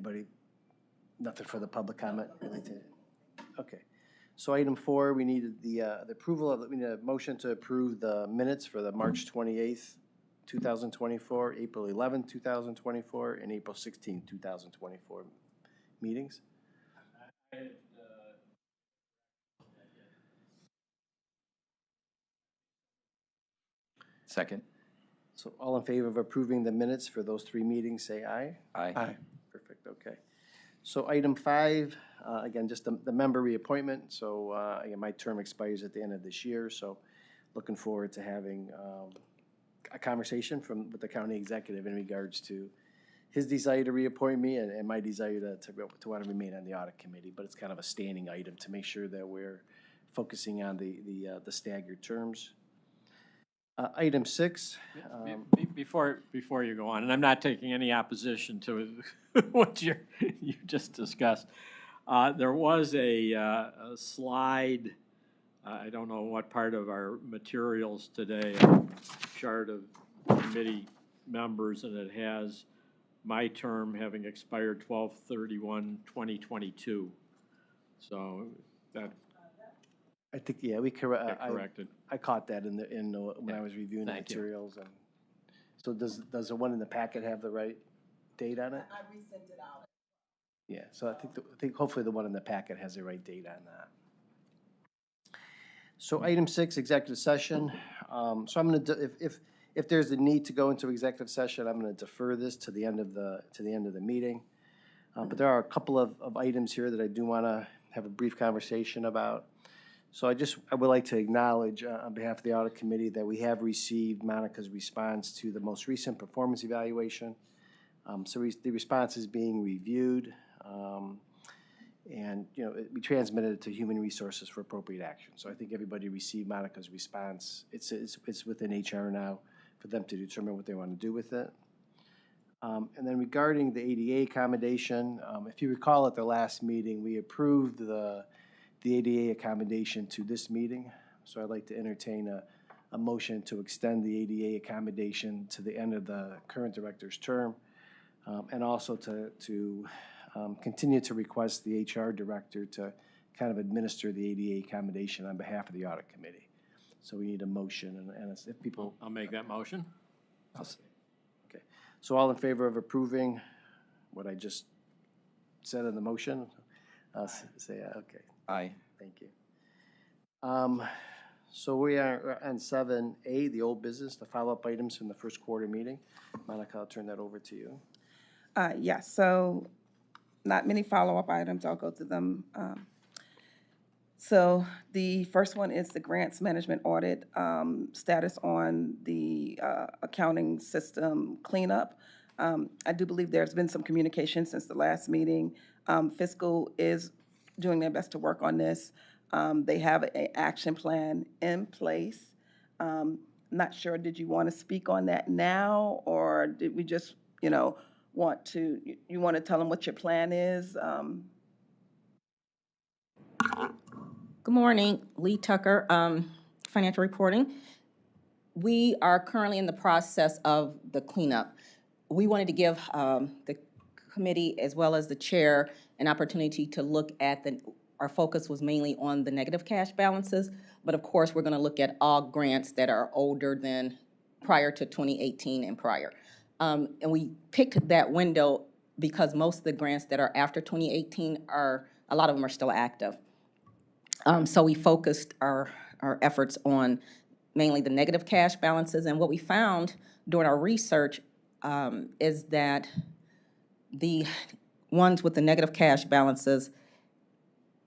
Anybody? Nothing for the public comment? Okay. So item 4, we needed the approval of, we need a motion to approve the minutes for the March 28th, 2024, April 11th, 2024, and April 16th, 2024 meetings. Second. So all in favor of approving the minutes for those 3 meetings, say aye. Aye. Aye. Perfect, okay. So item 5, again, just the member reappointment. So again, my term expires at the end of this year, so looking forward to having a conversation with the county executive in regards to his desire to reappoint me and my desire to want to remain on the audit committee. But it's kind of a standing item to make sure that we're focusing on the staggered terms. Item 6. Before you go on, and I'm not taking any opposition to what you just discussed, there was a slide, I don't know what part of our materials today, a chart of committee members, and it has my term having expired 12/31/2022. So that. I think, yeah, we corrected. I caught that when I was reviewing the materials. And so does the one in the packet have the right date on it? I resent it out. Yeah, so I think hopefully the one in the packet has the right date on that. So item 6, executive session. So I'm going to, if there's a need to go into executive session, I'm going to defer this to the end of the meeting. But there are a couple of items here that I do want to have a brief conversation about. So I would like to acknowledge on behalf of the audit committee that we have received Monica's response to the most recent performance evaluation. So the response is being reviewed, and we transmitted it to Human Resources for appropriate action. So I think everybody received Monica's response. It's within HR now for them to determine what they want to do with it. And then regarding the ADA accommodation, if you recall at the last meeting, we approved the ADA accommodation to this meeting. So I'd like to entertain a motion to extend the ADA accommodation to the end of the current director's term, and also to continue to request the HR director to kind of administer the ADA accommodation on behalf of the audit committee. So we need a motion, and if people... I'll make that motion. Okay. So all in favor of approving what I just said in the motion? Say aye. Okay. Aye. Thank you. So we are on 7A, the old business, the follow-up items from the first quarter meeting. Monica, I'll turn that over to you. Yes, so not many follow-up items. I'll go through them. So the first one is the grants management audit status on the accounting system cleanup. I do believe there's been some communication since the last meeting. Fiscal is doing their best to work on this. They have an action plan in place. Not sure, did you want to speak on that now, or did we just, want to tell them what your plan is? Good morning, Lee Tucker, financial reporting. We are currently in the process of the cleanup. We wanted to give the committee as well as the chair an opportunity to look at our focus was mainly on the negative cash balances, but of course we're going to look at all grants that are older than prior to 2018 and prior. And we picked that window because most of the grants that are after 2018 a lot of them are still active. So we focused our efforts on mainly the negative cash balances, and what we found during our research is that the ones with the negative cash balances,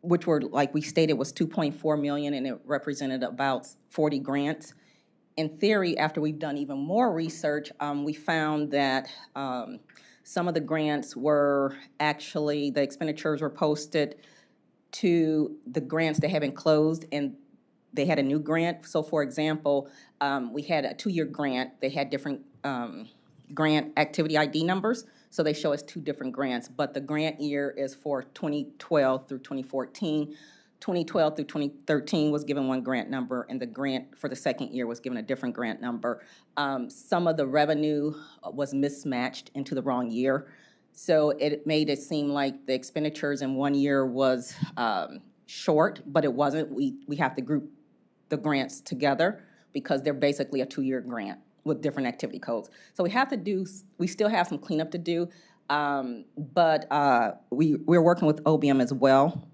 which were, like we stated, was $2.4 million, and it represented about 40 grants. In theory, after we've done even more research, we found that some of the grants were actually, the expenditures were posted to the grants that have been closed, and they had a new grant. So for example, we had a 2-year grant. They had different grant activity ID numbers, so they show us 2 different grants, but the grant year is for 2012 through 2014. 2012 through 2013 was given one grant number, and the grant for the second year was given a different grant number. Some of the revenue was mismatched into the wrong year. So it made it seem like the expenditures in 1 year was short, but it wasn't. We have to group the grants together because they're basically a 2-year grant with different activity codes. So we still have some cleanup to do, but we're working with OBM as well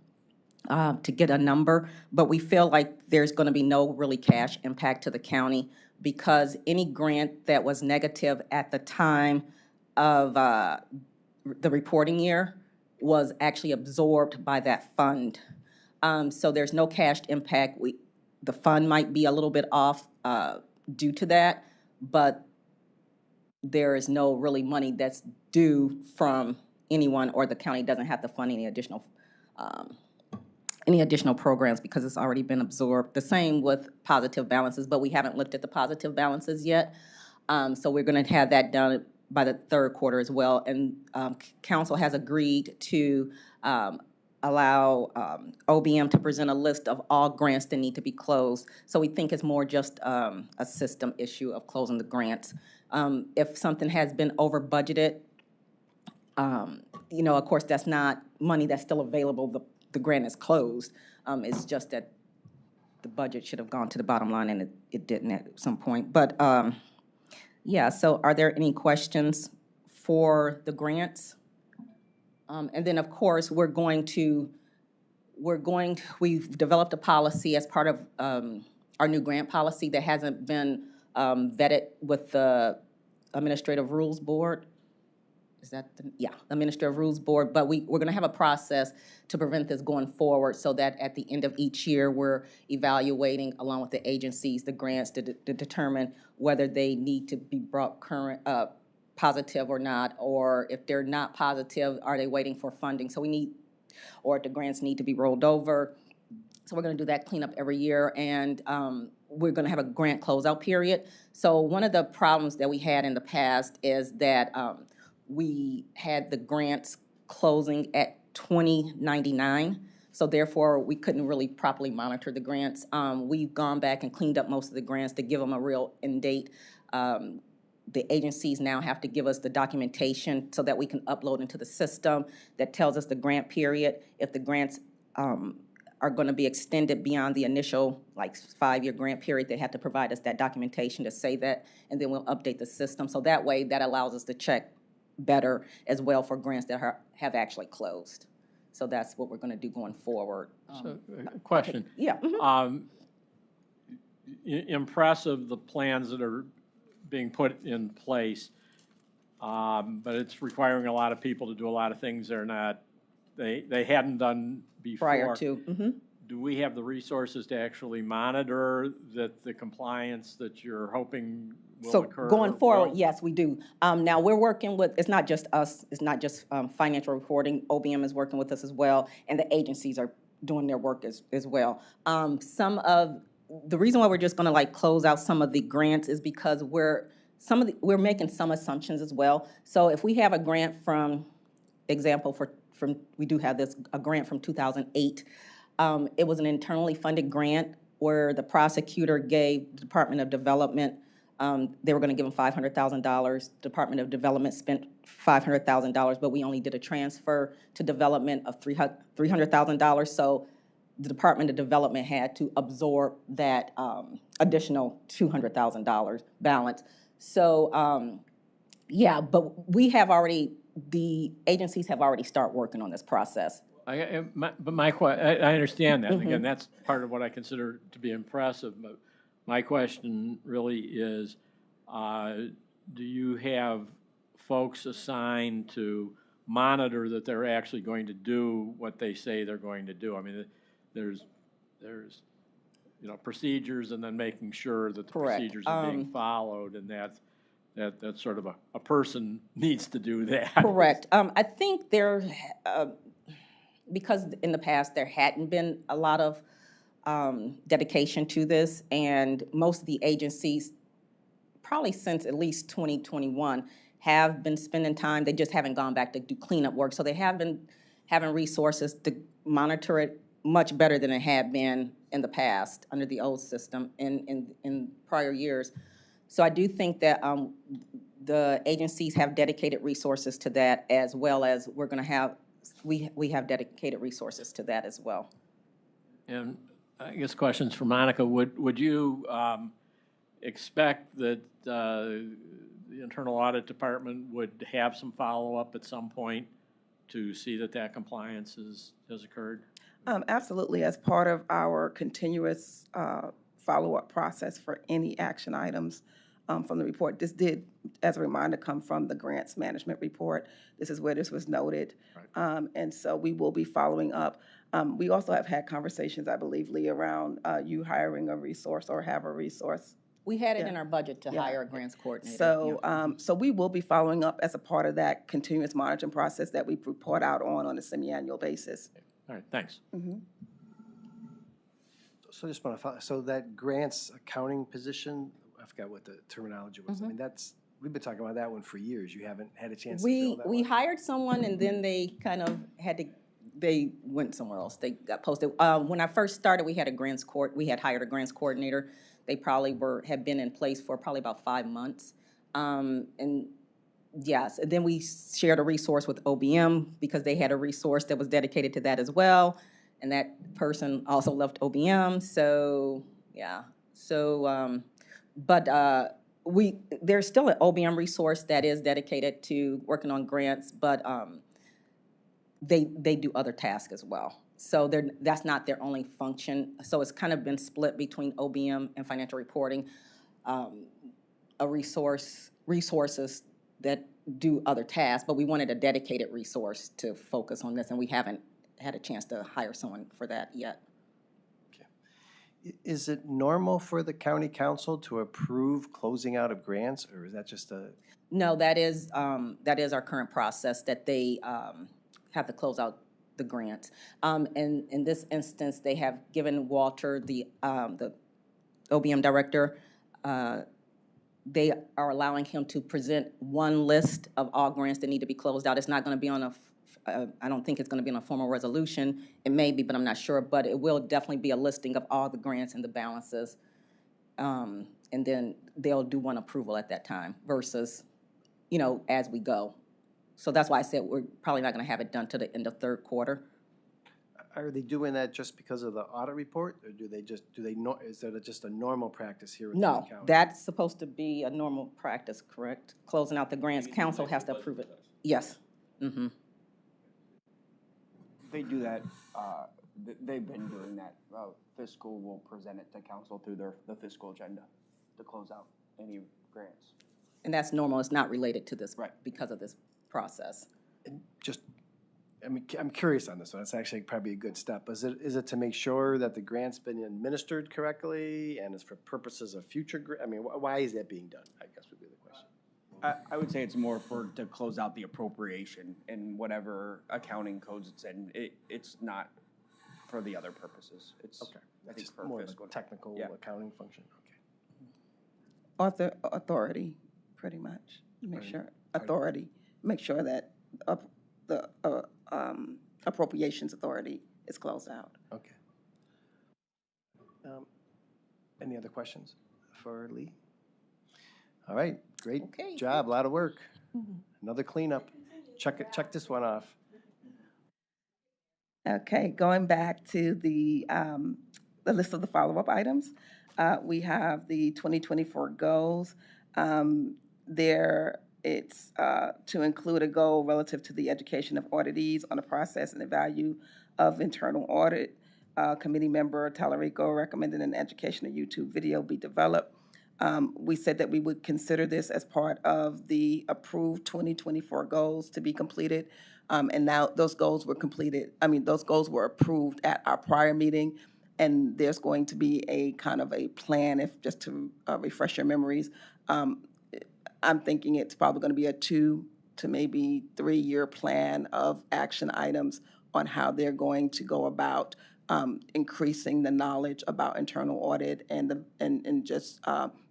to get a number, but we feel like there's going to be no really cash impact to the county because any grant that was negative at the time of the reporting year was actually absorbed by that fund. So there's no cash impact. The fund might be a little bit off due to that, but there is no really money that's due from anyone, or the county doesn't have to fund any additional programs because it's already been absorbed. The same with positive balances, but we haven't looked at the positive balances yet. So we're going to have that done by the third quarter as well. And council has agreed to allow OBM to present a list of all grants that need to be closed. So we think it's more just a system issue of closing the grants. If something has been over budgeted, of course, that's not money that's still available. The grant is closed. It's just that the budget should have gone to the bottom line, and it didn't at some point. But yeah, so are there any questions for the grants? And then, of course, we've developed a policy as part of our new grant policy that hasn't been vetted with the Administrative Rules Board. Is that the Administrative Rules Board, but we're going to have a process to prevent this going forward so that at the end of each year, we're evaluating along with the agencies, the grants to determine whether they need to be brought current, positive or not, or if they're not positive, are they waiting for funding? So or if the grants need to be rolled over. So we're going to do that cleanup every year, and we're going to have a grant closeout period. So one of the problems that we had in the past is that we had the grants closing at 2099, so therefore we couldn't really properly monitor the grants. We've gone back and cleaned up most of the grants to give them a real end date. The agencies now have to give us the documentation so that we can upload into the system that tells us the grant period. If the grants are going to be extended beyond the initial 5-year grant period, they have to provide us that documentation to say that, and then we'll update the system. So that way, that allows us to check better as well for grants that have actually closed. So that's what we're going to do going forward. So, question. Okay. Yeah. Impressive, the plans that are being put in place, but it's requiring a lot of people to do a lot of things they hadn't done before. Prior to. Mm-hmm. Do we have the resources to actually monitor that the compliance that you're hoping will occur? So going forward, yes, we do. Now we're working with, it's not just us, it's not just financial reporting. OBM is working with us as well, and the agencies are doing their work as well. The reason why we're just going to close out some of the grants is because we're making some assumptions as well. So if we have a grant we do have a grant from 2008. It was an internally funded grant where the prosecutor gave the Department of Development, they were going to give them $500,000. Department of Development spent $500,000, but we only did a transfer to development of $300,000. So the Department of Development had to absorb that additional $200,000 balance. So, yeah, but the agencies have already started working on this process. I understand that. Mm-hmm. Again, that's part of what I consider to be impressive. But my question really is, do you have folks assigned to monitor that they're actually going to do what they say they're going to do? I mean, there's procedures, and then making sure that the Correct. Procedures are being followed, and that's sort of a person needs to do that. Correct. I think because in the past there hadn't been a lot of dedication to this, and most of the agencies, probably since at least 2021, have been spending time. They just haven't gone back to do cleanup work, so they have been having resources to monitor it much better than it had been in the past under the old system in prior years. So I do think that the agencies have dedicated resources to that, as well as we're going to have, we have dedicated resources to that as well. And I guess questions for Monica. Would you expect that the Internal Audit Department would have some follow-up at some point to see that that compliance has occurred? Absolutely. As part of our continuous follow-up process for any action items from the report. This did, as a reminder, come from the grants management report. This is where this was noted. Right. And so we will be following up. We also have had conversations, I believe, Lee, around you hiring a resource or have a resource. We had it Yeah. in our budget to Yeah. hire a grants coordinator. So, yeah. so we will be following up as a part of that continuous monitoring process that we report out on a semi-annual basis. All right, thanks. So I just want to follow, so that grants accounting position, I forgot what the terminology was. I mean, we've been talking about that one for years. You haven't had a chance to fill that We one? hired someone and then they kind of they went somewhere else. They got posted. When I first started, we had hired a grants coordinator. They probably had been in place for probably about 5 months. And yes, and then we shared a resource with OBM because they had a resource that was dedicated to that as well. And that person also left OBM, so, yeah. So, there's still an OBM resource that is dedicated to working on grants, but they do other tasks as well. So that's not their only function. So it's kind of been split between OBM and financial reporting, resources that do other tasks, but we wanted a dedicated resource to focus on this, and we haven't had a chance to hire someone for that yet. Is it normal for the county council to approve closing out of grants, or is that just a? No, that is our current process, that they have to close out the grants. And in this instance, they have given Walter, the OBM director, they are allowing him to present one list of all grants that need to be closed out. It's not going to be on I don't think it's going to be on a formal resolution. It may be, but I'm not sure. But it will definitely be a listing of all the grants and the balances. And then they'll do one approval at that time versus, as we go. So that's why I said we're probably not going to have it done to the end of third quarter. Are they doing that just because of the audit report, or is that just a normal practice here with the No, county? that's supposed to be a normal practice, correct? Closing out the grants, council has to approve it. Yes. Mm-hmm. They do that, they've been doing that. Fiscal will present it to council through the fiscal agenda to close out any grants. And that's normal, it's not related to this, Right. because of this process. And just, I'm curious on this one. It's actually probably a good step. Is it to make sure that the grant's been administered correctly and is for purposes of future, why is that being done, I guess would be the question. I would say it's more to close out the appropriation in whatever accounting codes it's in. It's not for the other purposes. It's, Okay, I that's think, just for more of fiscal. a technical Yeah. accounting function, okay. Authority, pretty much. Make Right. sure, authority, make sure that the appropriations authority is closed out. Okay. Any other questions for Lee? All right, great Okay. job, a lot of work. Another cleanup. Check this one off. Okay, going back to the list of the follow-up items, we have the 2024 goals. It's to include a goal relative to the education of auditees on the process and the value of internal audit. Committee member Talarico recommended an educational YouTube video be developed. We said that we would consider this as part of the approved 2024 goals to be completed. And now those goals were those goals were approved at our prior meeting. And there's going to be a kind of a plan, just to refresh your memories. I'm thinking it's probably going to be a 2 to maybe 3 year plan of action items on how they're going to go about increasing the knowledge about internal audit and just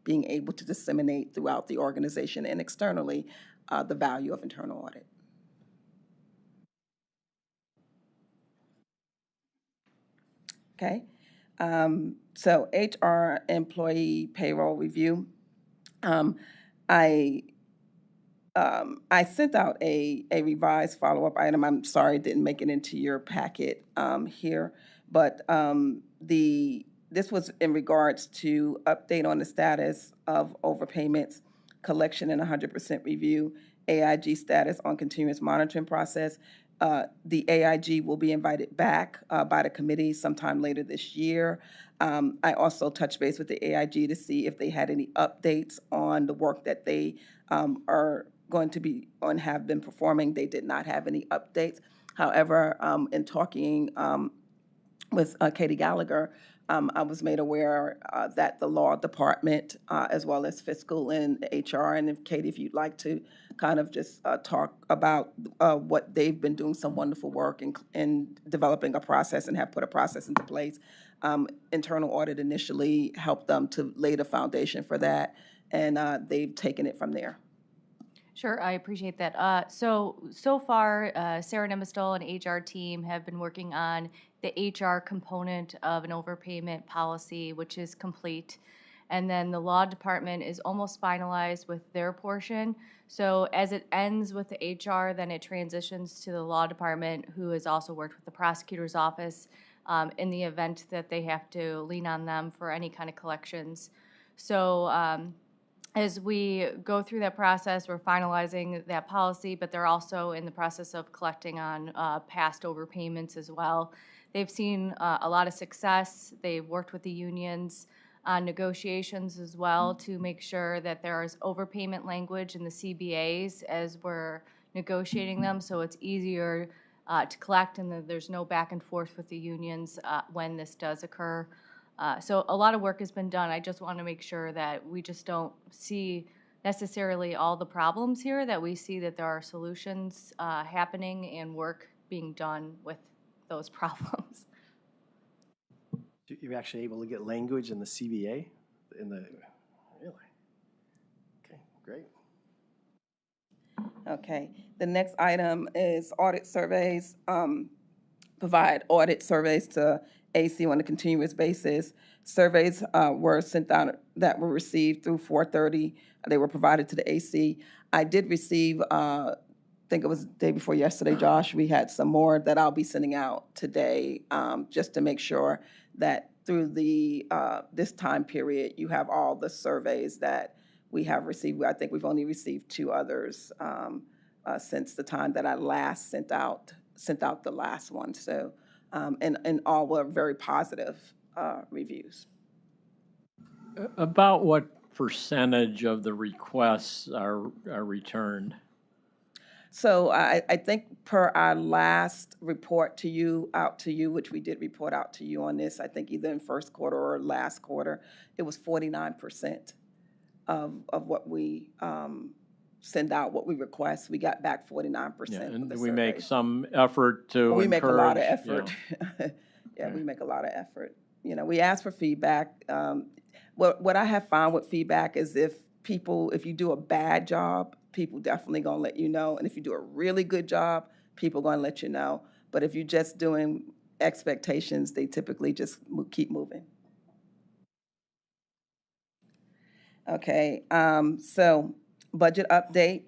being able to disseminate throughout the organization and externally the value of internal audit. Okay. So HR employee payroll review. I I sent out a revised follow-up item. I'm sorry it didn't make it into your packet here, but this was in regards to update on the status of overpayments, collection and 100% review, AIG status on continuous monitoring process. The AIG will be invited back by the committee sometime later this year. I also touched base with the AIG to see if they had any updates on the work that they are going to be and have been performing. They did not have any updates. However, in talking with Katie Gallagher, I was made aware that the law department, as well as fiscal and HR, and if Katie, if you'd like to kind of just talk about what they've been doing, some wonderful work in developing a process and have put a process into place. Internal audit initially helped them to lay the foundation for that, and they've taken it from there. Sure, I appreciate that. So far, Sarah Nemestol and HR team have been working on the HR component of an overpayment policy, which is complete. And then the law department is almost finalized with their portion. So as it ends with the HR, then it transitions to the law department, who has also worked with the prosecutor's office in the event that they have to lean on them for any kind of collections. So as we go through that process, we're finalizing that policy, but they're also in the process of collecting on past overpayments as well. They've seen a lot of success. They've worked with the unions on negotiations as well to make sure that there is overpayment language in the CBAs as we're negotiating them, so it's easier to collect and that there's no back and forth with the unions when this does occur. So a lot of work has been done. I just want to make sure that we just don't see necessarily all the problems here, that we see that there are solutions happening and work being done with those problems. You're actually able to get language in the CBA? Really? Okay, great. Okay, the next item is audit surveys. Provide audit surveys to AC on a continuous basis. Surveys were sent out that were received through 4:30. They were provided to the AC. I did receive, I think it was the day before yesterday, Josh, we had some more that I'll be sending out today just to make sure that through the this time period, you have all the surveys that we have received. I think we've only received 2 others since the time that I last sent out the last one. So, and all were very positive reviews. About what percentage of the requests are returned? So I think per our last report to you, which we did report out to you on this, I think either in first quarter or last quarter, it was 49% of what we send out, what we request. We got back 49%. Yeah, of and the we make surveys. some effort to We make a lot of encourage, you know. effort. Yeah, Okay. we make a lot of effort. You know, we ask for feedback. What I have found with feedback is if you do a bad job, people definitely gonna let you know. And if you do a really good job, people gonna let you know. But if you're just doing expectations, they typically just keep moving. Okay, so budget update.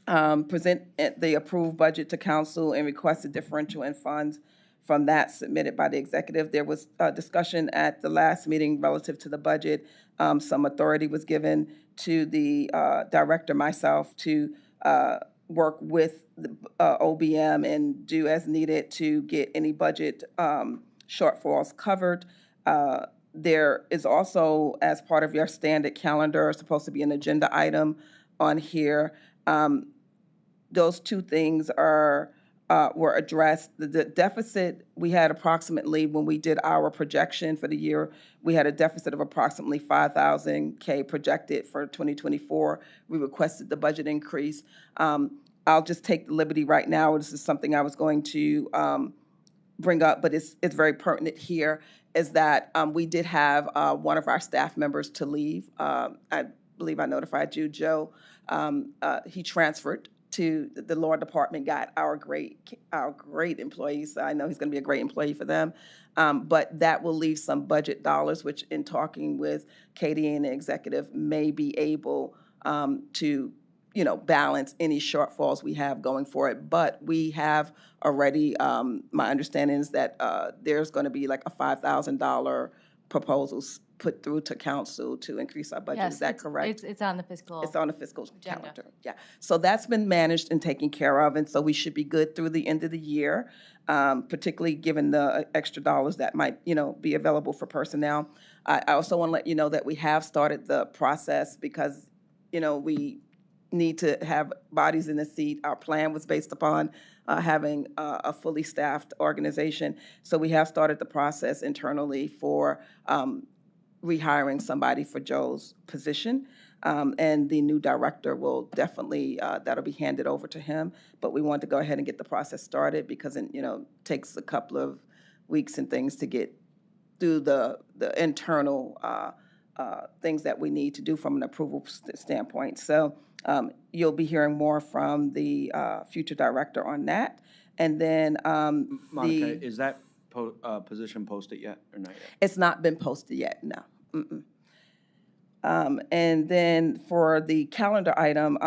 Present the approved budget to council and request a differential in funds from that submitted by the executive. There was a discussion at the last meeting relative to the budget. Some authority was given to the director, myself, to work with the OBM and do as needed to get any budget shortfalls covered. There is also, as part of your standard calendar, supposed to be an agenda item on here. Those 2 things were addressed. The deficit, we had approximately, when we did our projection for the year, we had a deficit of approximately $5,000 projected for 2024. We requested the budget increase. I'll just take the liberty right now. This is something I was going to bring up, but it's very pertinent here, is that we did have one of our staff members to leave. I believe I notified you, Joe. He transferred to the law department, got our great employees. I know he's going to be a great employee for them. But that will leave some budget dollars, which in talking with Katie and the executive may be able to balance any shortfalls we have going forward. But we have already, my understanding is that there's going to be like a $5,000 proposals put through to council to increase our budget. Yes, Is that it's- correct? It's on the fiscal. It's on the fiscal agenda. calendar, yeah. So that's been managed and taken care of, and so we should be good through the end of the year, particularly given the extra dollars that might, be available for personnel. I also want to let you know that we have started the process because, we need to have bodies in the seat. Our plan was based upon having a fully staffed organization. So we have started the process internally for rehiring somebody for Joe's position. And the new director will definitely, that'll be handed over to him. But we want to go ahead and get the process started because it, takes a couple of weeks and things to get through the internal things that we need to do from an approval standpoint. So you'll be hearing more from the future director on that. And then Monica, is that position posted yet or not yet? it's not been posted yet, no. Mm-mm. And then for the calendar item,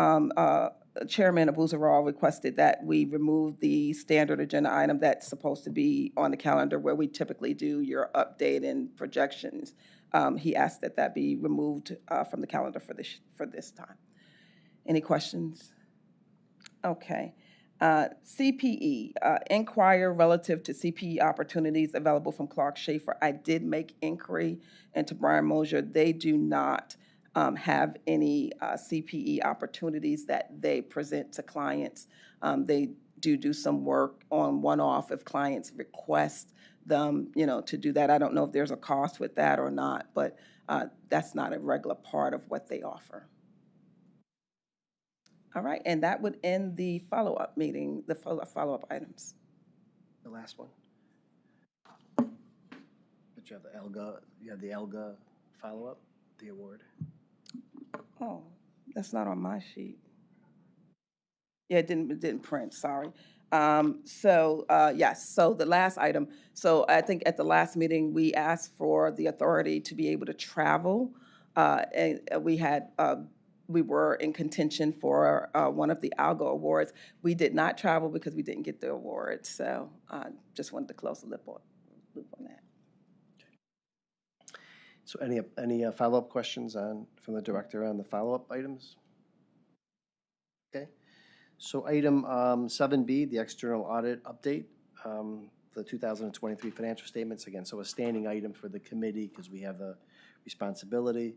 Chairman Abuzaral requested that we remove the standard agenda item that's supposed to be on the calendar where we typically do your update and projections. He asked that that be removed from the calendar for this time. Any questions? Okay. CPE, inquire relative to CPE opportunities available from Clark Schaefer. I did make inquiry into Brian Mosier. They do not have any CPE opportunities that they present to clients. They do some work on one-off if clients request them, to do that. I don't know if there's a cost with that or not, but that's not a regular part of what they offer. All right, and that would end the follow-up meeting, the follow-up items. The last one. But you have the ELGA follow-up, the award. Oh, that's not on my sheet. Yeah, it didn't print, sorry. Yes, so the last item, so I think at the last meeting, we asked for the authority to be able to travel. And we were in contention for one of the ALGA awards. We did not travel because we didn't get the award, so just wanted to close the loop on that. So any follow-up questions from the director on the follow-up items? Okay. So item 7B, the external audit update, the 2023 financial statements. Again, so a standing item for the committee because we have the responsibility.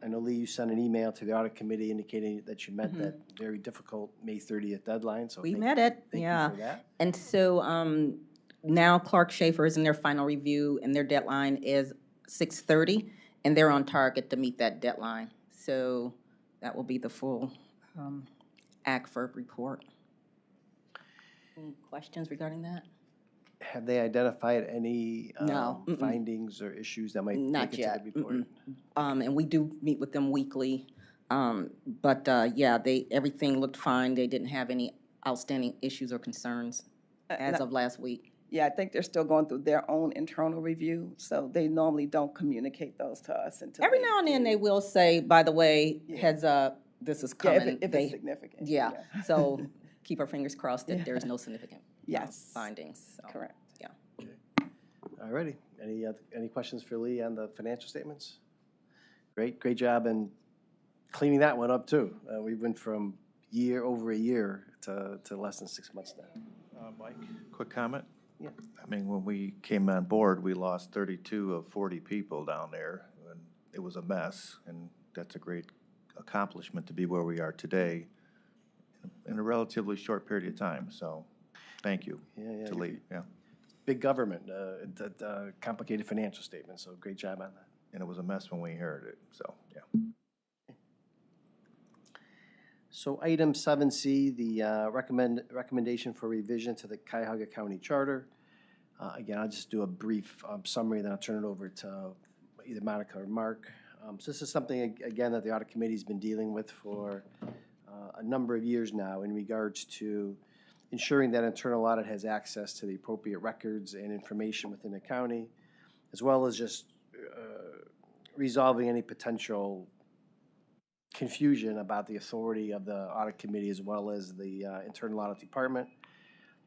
I know, Lee, you sent an email to the audit committee indicating that you met that very difficult May 30th deadline. So We met it, thank yeah. you for that. And so now Clark Schaefer is in their final review, and their deadline is 6:30, and they're on target to meet that deadline. So that will be the full ACFR report. Any questions regarding that? Have they identified any No, findings or issues that might Not make it yet. to the report? And we do meet with them weekly. But yeah, everything looked fine. They didn't have any outstanding issues or concerns as of last week. Yeah, I think they're still going through their own internal review, so they normally don't communicate those to us until Every now and then they will say, by the way, Yeah. heads up, this is Yeah, coming. if it's significant. Yeah, so keep our fingers crossed that there's no significant Yes. findings. So, Correct. Yeah. All righty. Any questions for Lee on the financial statements? Great job in cleaning that one up too. We went from over a year to less than 6 months now. Mike, quick comment? Yeah. I mean, when we came on board, we lost 32 of 40 people down there, and it was a mess, and that's a great accomplishment to be where we are today in a relatively short period of time, so thank you Yeah, to Lee, yeah. Big government, complicated financial statements, so great job on that. And it was a mess when we inherited it, so, yeah. So item 7C, the recommendation for revision to the Cuyahoga County Charter. Again, I'll just do a brief summary, then I'll turn it over to either Monica or Mark. So this is something, again, that the audit committee's been dealing with for a number of years now in regards to ensuring that internal audit has access to the appropriate records and information within the county, as well as just resolving any potential confusion about the authority of the audit committee as well as the internal audit department.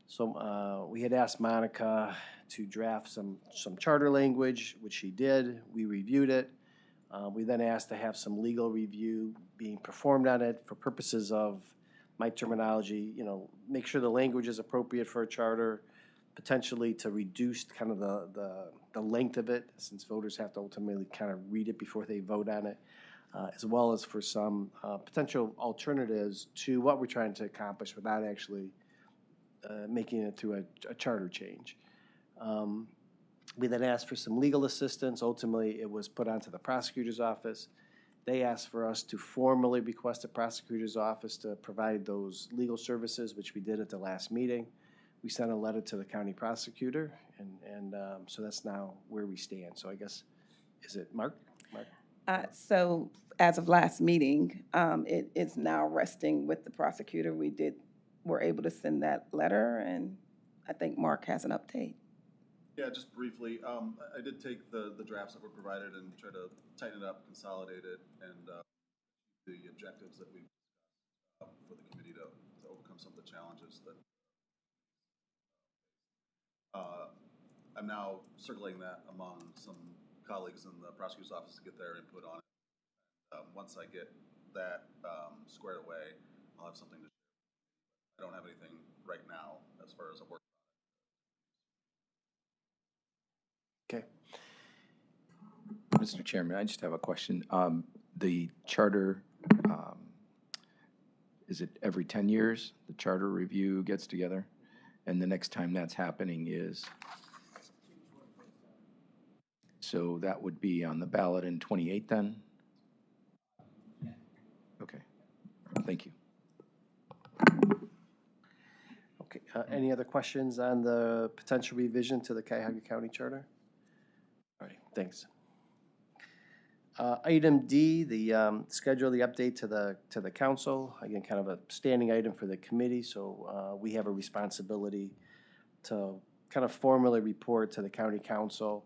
So we had asked Monica to draft some charter language, which she did. We reviewed it. We then asked to have some legal review being performed on it for purposes of my terminology, you know, make sure the language is appropriate for a charter, potentially to reduce kind of the length of it, since voters have to ultimately kind of read it before they vote on it, as well as for some potential alternatives to what we're trying to accomplish without actually making it through a charter change. We then asked for some legal assistance. Ultimately, it was put onto the prosecutor's office. They asked for us to formally request the prosecutor's office to provide those legal services, which we did at the last meeting. We sent a letter to the county prosecutor, and so that's now where we stand. So I guess, is it Mark? So as of last meeting, it is now resting with the prosecutor. Were able to send that letter, and I think Mark has an update. Yeah, just briefly, I did take the drafts that were provided and try to tighten it up, consolidate it, and the objectives that we for the committee to overcome some of the challenges that I'm now circulating that among some colleagues in the prosecutor's office to get their input on it. Once I get that squared away, I'll have something to share. I don't have anything right now as far as a work. Okay. Mr. Chairman, I just have a question. The charter, is it every 10 years the charter review gets together? And the next time that's happening is? So that would be on the ballot in 28 then? Okay, thank you. Okay, any other questions on the potential revision to the Cuyahoga County Charter? All right, thanks. Item D, the schedule the update to the council. Again, kind of a standing item for the committee, so we have a responsibility to kind of formally report to the county council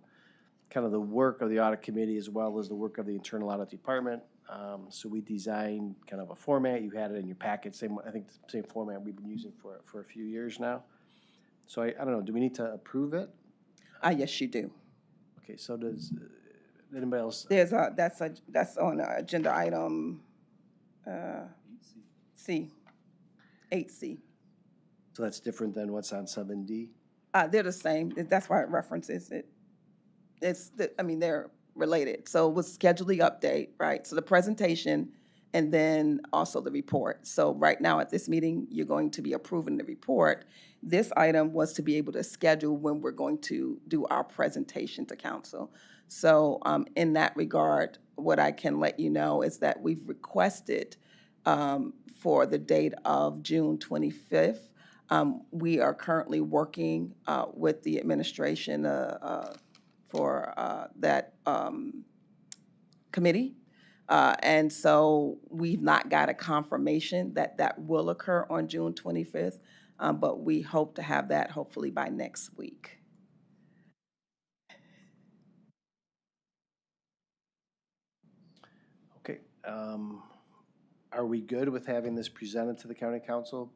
kind of the work of the audit committee as well as the work of the internal audit department. So we designed kind of a format. You had it in your packet, I think the same format we've been using for a few years now. So I don't know, do we need to approve it? Yes, you do. Okay, so does anybody else? That's on agenda item C, 8C. So that's different than what's on 7D? They're the same. That's why it references it. They're related. So it was schedule the update, right? So the presentation and then also the report. So right now at this meeting, you're going to be approving the report. This item was to be able to schedule when we're going to do our presentation to council. So in that regard, what I can let you know is that we've requested for the date of June 25th. We are currently working with the administration for that committee. And so we've not got a confirmation that that will occur on June 25th, but we hope to have that hopefully by next week. Okay. Are we good with having this presented to the county council?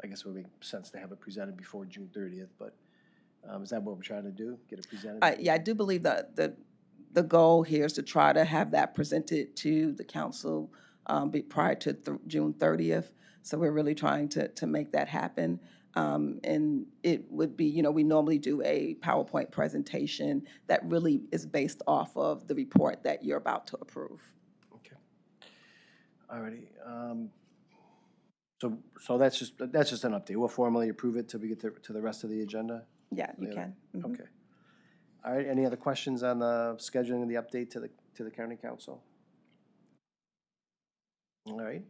I guess it would make sense to have it presented before June 30th, but is that what we're trying to do? Get it presented? Yeah, I do believe that the goal here is to try to have that presented to the council prior to June 30th. So we're really trying to make that happen. And it would be, we normally do a PowerPoint presentation that really is based off of the report that you're about to approve. Okay. All righty. So that's just an update. We'll formally approve it till we get to the rest of the agenda? Yeah, you can. Mm-hmm. Okay. All right, any other questions on the scheduling of the update to the county council? All right,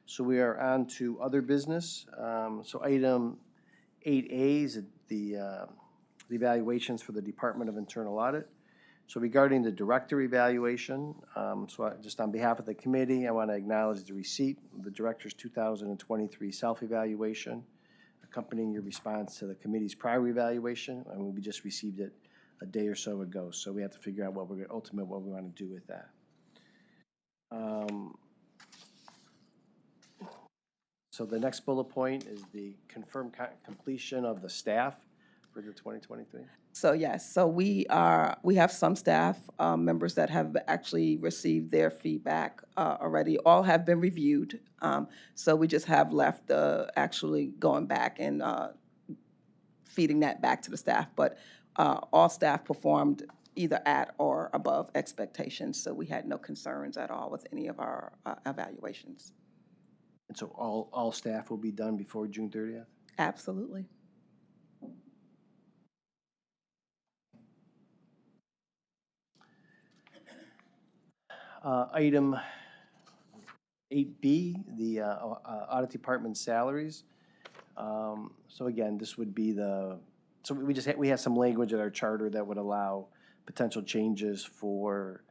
so we are on to other business. So item 8A is the evaluations for the Department of Internal Audit. So regarding the director evaluation, just on behalf of the committee, I want to acknowledge the receipt of the director's 2023 self-evaluation, accompanying your response to the committee's prior evaluation, and we just received it a day or so ago. So we have to figure out what we want to do with that. So the next bullet point is the confirmed completion of the staff for the 2023. So yes, so we have some staff members that have actually received their feedback already. All have been reviewed. So we just have left actually going back and feeding that back to the staff. But all staff performed either at or above expectations. So we had no concerns at all with any of our evaluations. And so all staff will be done before June 30th? Absolutely. Item 8B, the audit department salaries. So again, this would be so we have some language in our charter that would allow potential changes for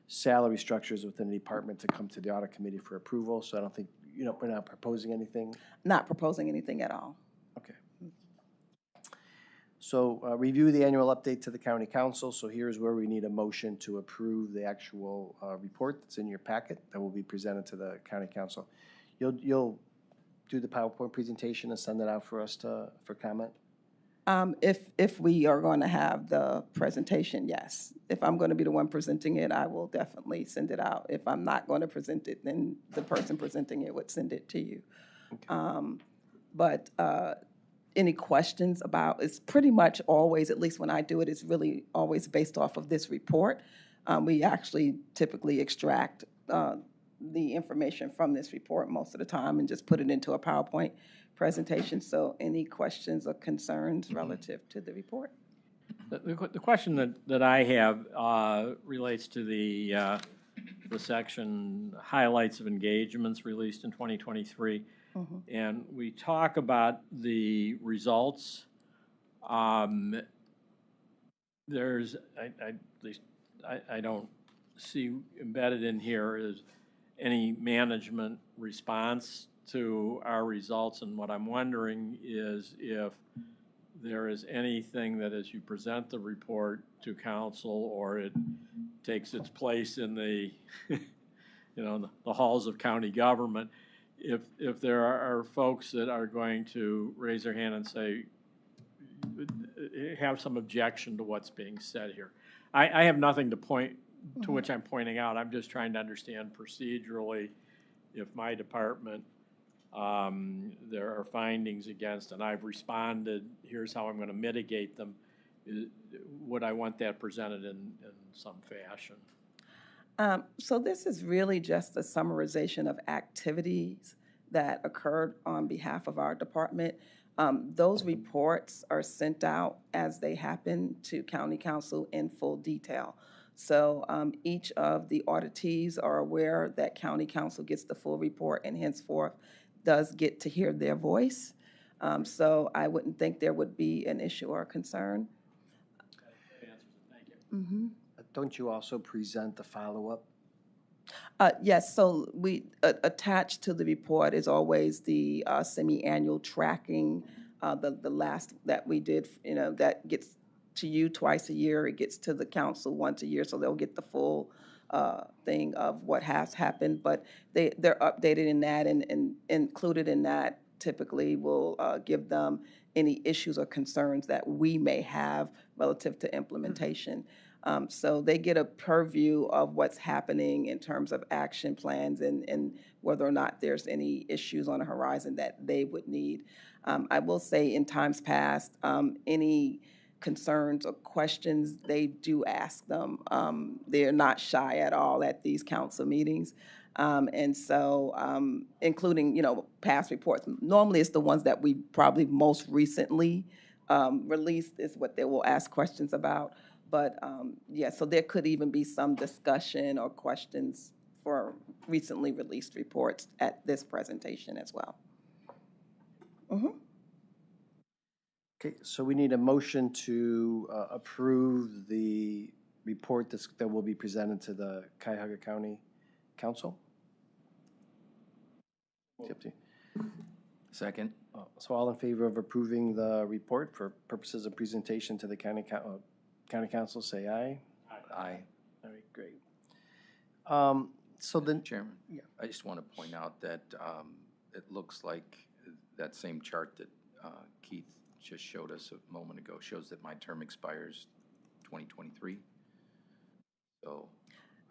salary structures within the department to come to the audit committee for approval. So I don't think, we're not proposing anything. Not proposing anything at all. Okay. So review the annual update to the county council. So here's where we need a motion to approve the actual report that's in your packet that will be presented to the county council. You'll do the PowerPoint presentation and send it out for us for comment? If we are going to have the presentation, yes. If I'm going to be the one presenting it, I will definitely send it out. If I'm not going to present it, then the person presenting it would send it to you. Okay. But any questions about, it's pretty much always, at least when I do it, it's really always based off of this report. We actually typically extract the information from this report most of the time and just put it into a PowerPoint presentation. So any questions or concerns relative to the report? The question that I have relates to the section highlights of engagements released in 2023. And we talk about the results. There's, at least I don't see embedded in here is any management response to our results. And what I'm wondering is if there is anything that as you present the report to council or it takes its place in the, the halls of county government, if there are folks that are going to raise their hand and say, have some objection to what's being said here. I have nothing to point to which I'm pointing out. I'm just trying to understand procedurally if my department, there are findings against and I've responded, here's how I'm going to mitigate them. Would I want that presented in some fashion? So this is really just a summarization of activities that occurred on behalf of our department. Those reports are sent out as they happen to county council in full detail. So each of the auditees are aware that county council gets the full report and henceforth does get to hear their voice. So I wouldn't think there would be an issue or a concern. That answers it. Thank you. Don't you also present the follow-up? Yes, so we attached to the report is always the semi-annual tracking, the last that we did, that gets to you twice a year. It gets to the council once a year, so they'll get the full thing of what has happened. But they're updated in that and included in that typically will give them any issues or concerns that we may have relative to implementation. So they get a purview of what's happening in terms of action plans and whether or not there's any issues on the horizon that they would need. I will say in times past, any concerns or questions, they do ask them. They're not shy at all at these council meetings. And so, including, past reports, normally it's the ones that we probably most recently released is what they will ask questions about. But yeah, so there could even be some discussion or questions for recently released reports at this presentation as well. Okay, so we need a motion to approve the report that will be presented to the Cuyahoga County Council. It's up to you. Second. So all in favor of approving the report for purposes of presentation to the County Council, say aye. Aye. All right, great. So then, Chairman, I just want to point out that it looks like that same chart that Keith just showed us a moment ago shows that my term expires 2023. So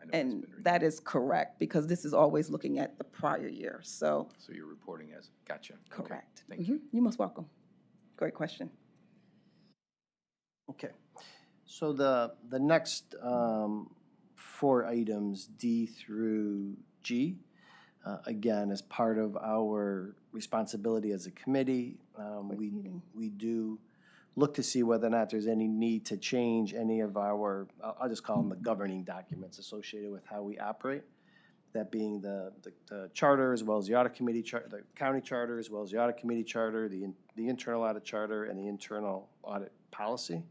I know it's And been renewed. that is correct, because this is always looking at the prior year, so, So you're reporting as, gotcha. Okay, correct. thank you. You're most welcome. Great question. Okay, so the next 4 items, D through G, again, as part of our responsibility as a committee, we do look to see whether or not there's any need to change any of our, I'll just call them the governing documents associated with how we operate. That being the charter, as well as the audit committee charter, the county charter, as well as the audit committee charter, the internal audit charter, and the internal audit policy.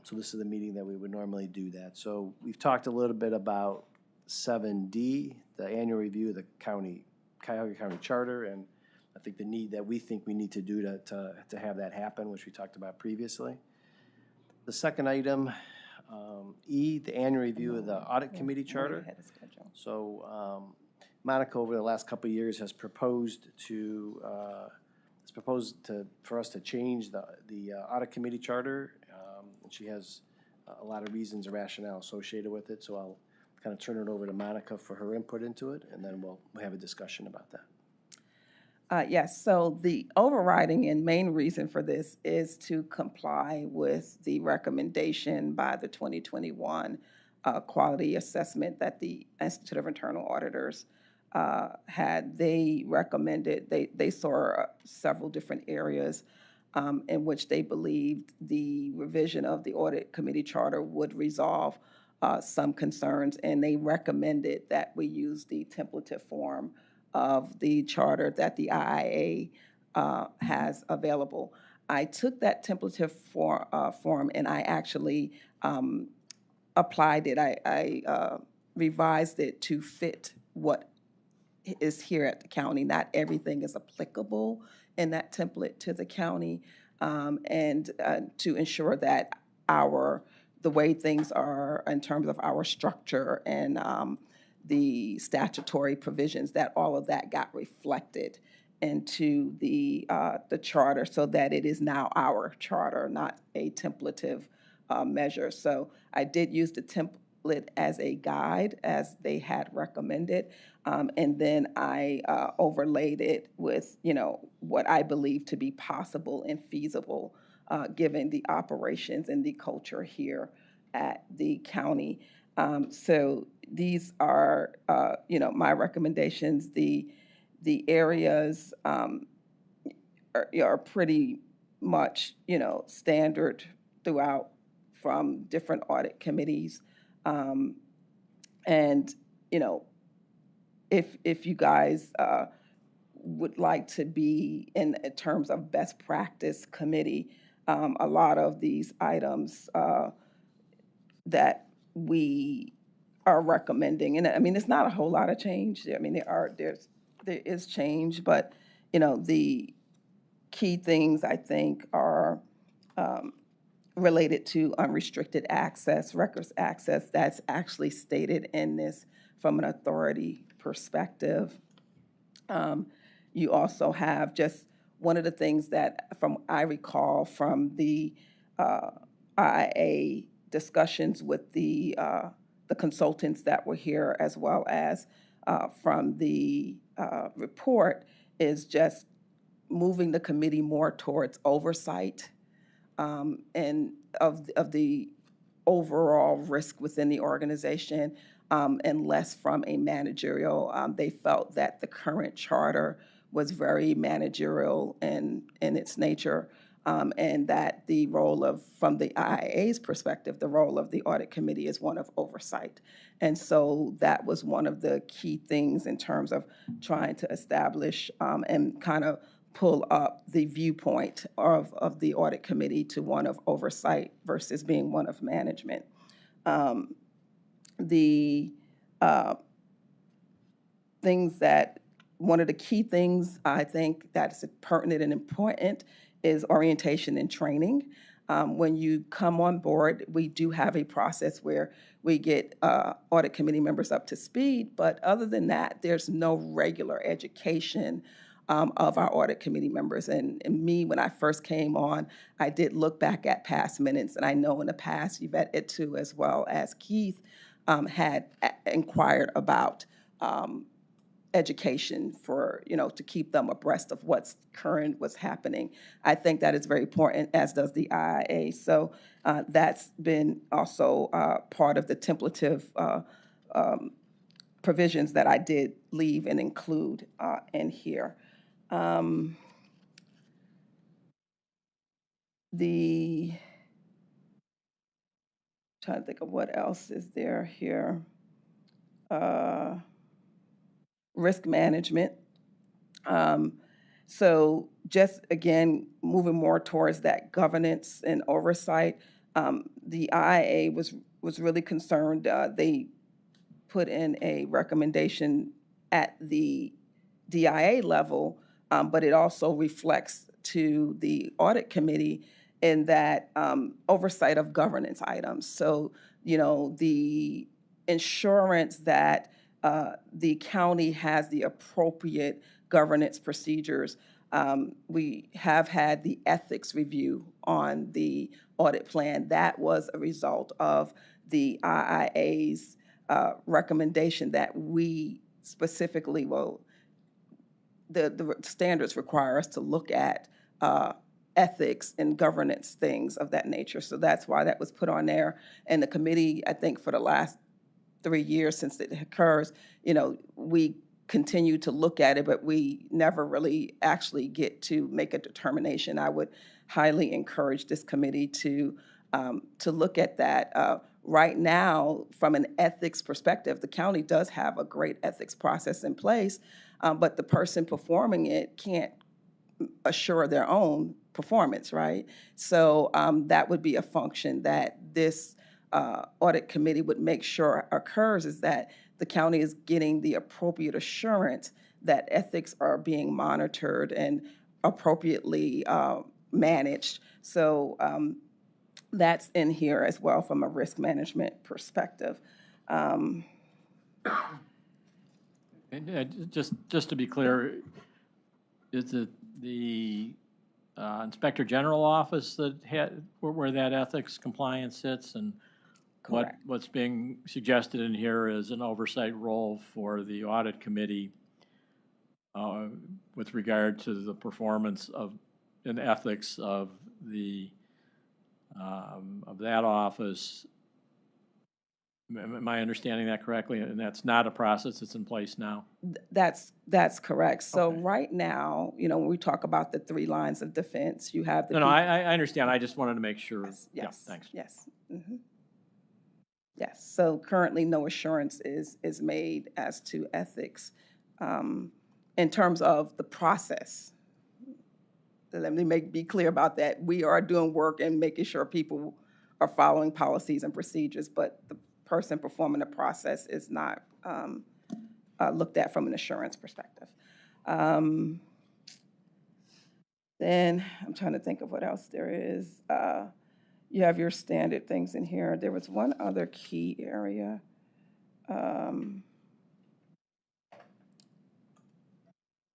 So this is the meeting that we would normally do that. So we've talked a little bit about 7D, the annual review of the Cuyahoga County Charter, and I think the need that we think we need to do to have that happen, which we talked about previously. The second item, E, the annual review of the audit committee charter. So Monica, over the last couple of years, has proposed for us to change the audit committee charter, and she has a lot of reasons and rationale associated with it. So I'll kind of turn it over to Monica for her input into it, and then we'll have a discussion about that. Yes, so the overriding and main reason for this is to comply with the recommendation by the 2021 quality assessment that the Institute of Internal Auditors had. They recommended, they saw several different areas in which they believed the revision of the audit committee charter would resolve some concerns, and they recommended that we use the templative form of the charter that the IIA has available. I took that templative form and I actually applied it. I revised it to fit what is here at the county. Not everything is applicable in that template to the county, and to ensure that the way things are in terms of our structure and the statutory provisions, that all of that got reflected into the charter, so that it is now our charter, not a templative measure. So I did use the template as a guide, as they had recommended, and then I overlaid it with, what I believe to be possible and feasible, given the operations and the culture here at the county. So these are, my recommendations. The areas are pretty much, standard throughout from different audit committees. And, if you guys would like to be in terms of best practice committee, a lot of these items that we are recommending, and I mean, it's not a whole lot of change. I mean, there is change, but the key things I think are related to unrestricted access, records access. That's actually stated in this from an authority perspective. You also have just one of the things that I recall from the IIA discussions with the consultants that were here, as well as from the report, is just moving the committee more towards oversight and of the overall risk within the organization, and less from a managerial. They felt that the current charter was very managerial in its nature, and that the role from the IIA's perspective, the role of the audit committee is one of oversight. And so that was one of the key things in terms of trying to establish and kind of pull up the viewpoint of the audit committee to one of oversight versus being one of management. One of the key things I think that's pertinent and important is orientation and training. When you come on board, we do have a process where we get audit committee members up to speed, but other than that, there's no regular education of our audit committee members. And me, when I first came on, I did look back at past minutes, and I know in the past, Yvette too, as well as Keith, had inquired about education for, to keep them abreast of what's current, what's happening. I think that is very important, as does the IIA. So that's been also part of the templative provisions that I did leave and include in here. Trying to think of what else is there here. Risk management. So just, again, moving more towards that governance and oversight, the IIA was really concerned. They put in a recommendation at the DIA level, but it also reflects to the audit committee in that oversight of governance items. So, the ensurance that the county has the appropriate governance procedures. We have had the ethics review on the audit plan. That was a result of the IIA's recommendation that we specifically, the standards require us to look at ethics and governance things of that nature. So that's why that was put on there. And the committee, I think for the last 3 years since it occurs, we continue to look at it, but we never really actually get to make a determination. I would highly encourage this committee to look at that. Right now, from an ethics perspective, the county does have a great ethics process in place, but the person performing it can't assure their own performance, right? So that would be a function that this audit committee would make sure occurs, is that the county is getting the appropriate assurance that ethics are being monitored and appropriately managed. So that's in here as well from a risk management perspective. And, just to be clear, is it the Inspector General office that where that ethics compliance sits, and what's being suggested in here is an oversight role for the audit committee with regard to the performance and ethics of that office. Am I understanding that correctly? And that's not a process that's in place now? That's correct. So right now, when we talk about the 3 lines of defense, you have the... No, I understand. I just wanted to make sure. Yes. Yeah, thanks. Yes. Mm-hmm. Yes. So currently, no assurance is made as to ethics in terms of the process. Let me be clear about that. We are doing work and making sure people are following policies and procedures, but the person performing the process is not looked at from an assurance perspective. Then I'm trying to think of what else there is. You have your standard things in here. There was one other key area.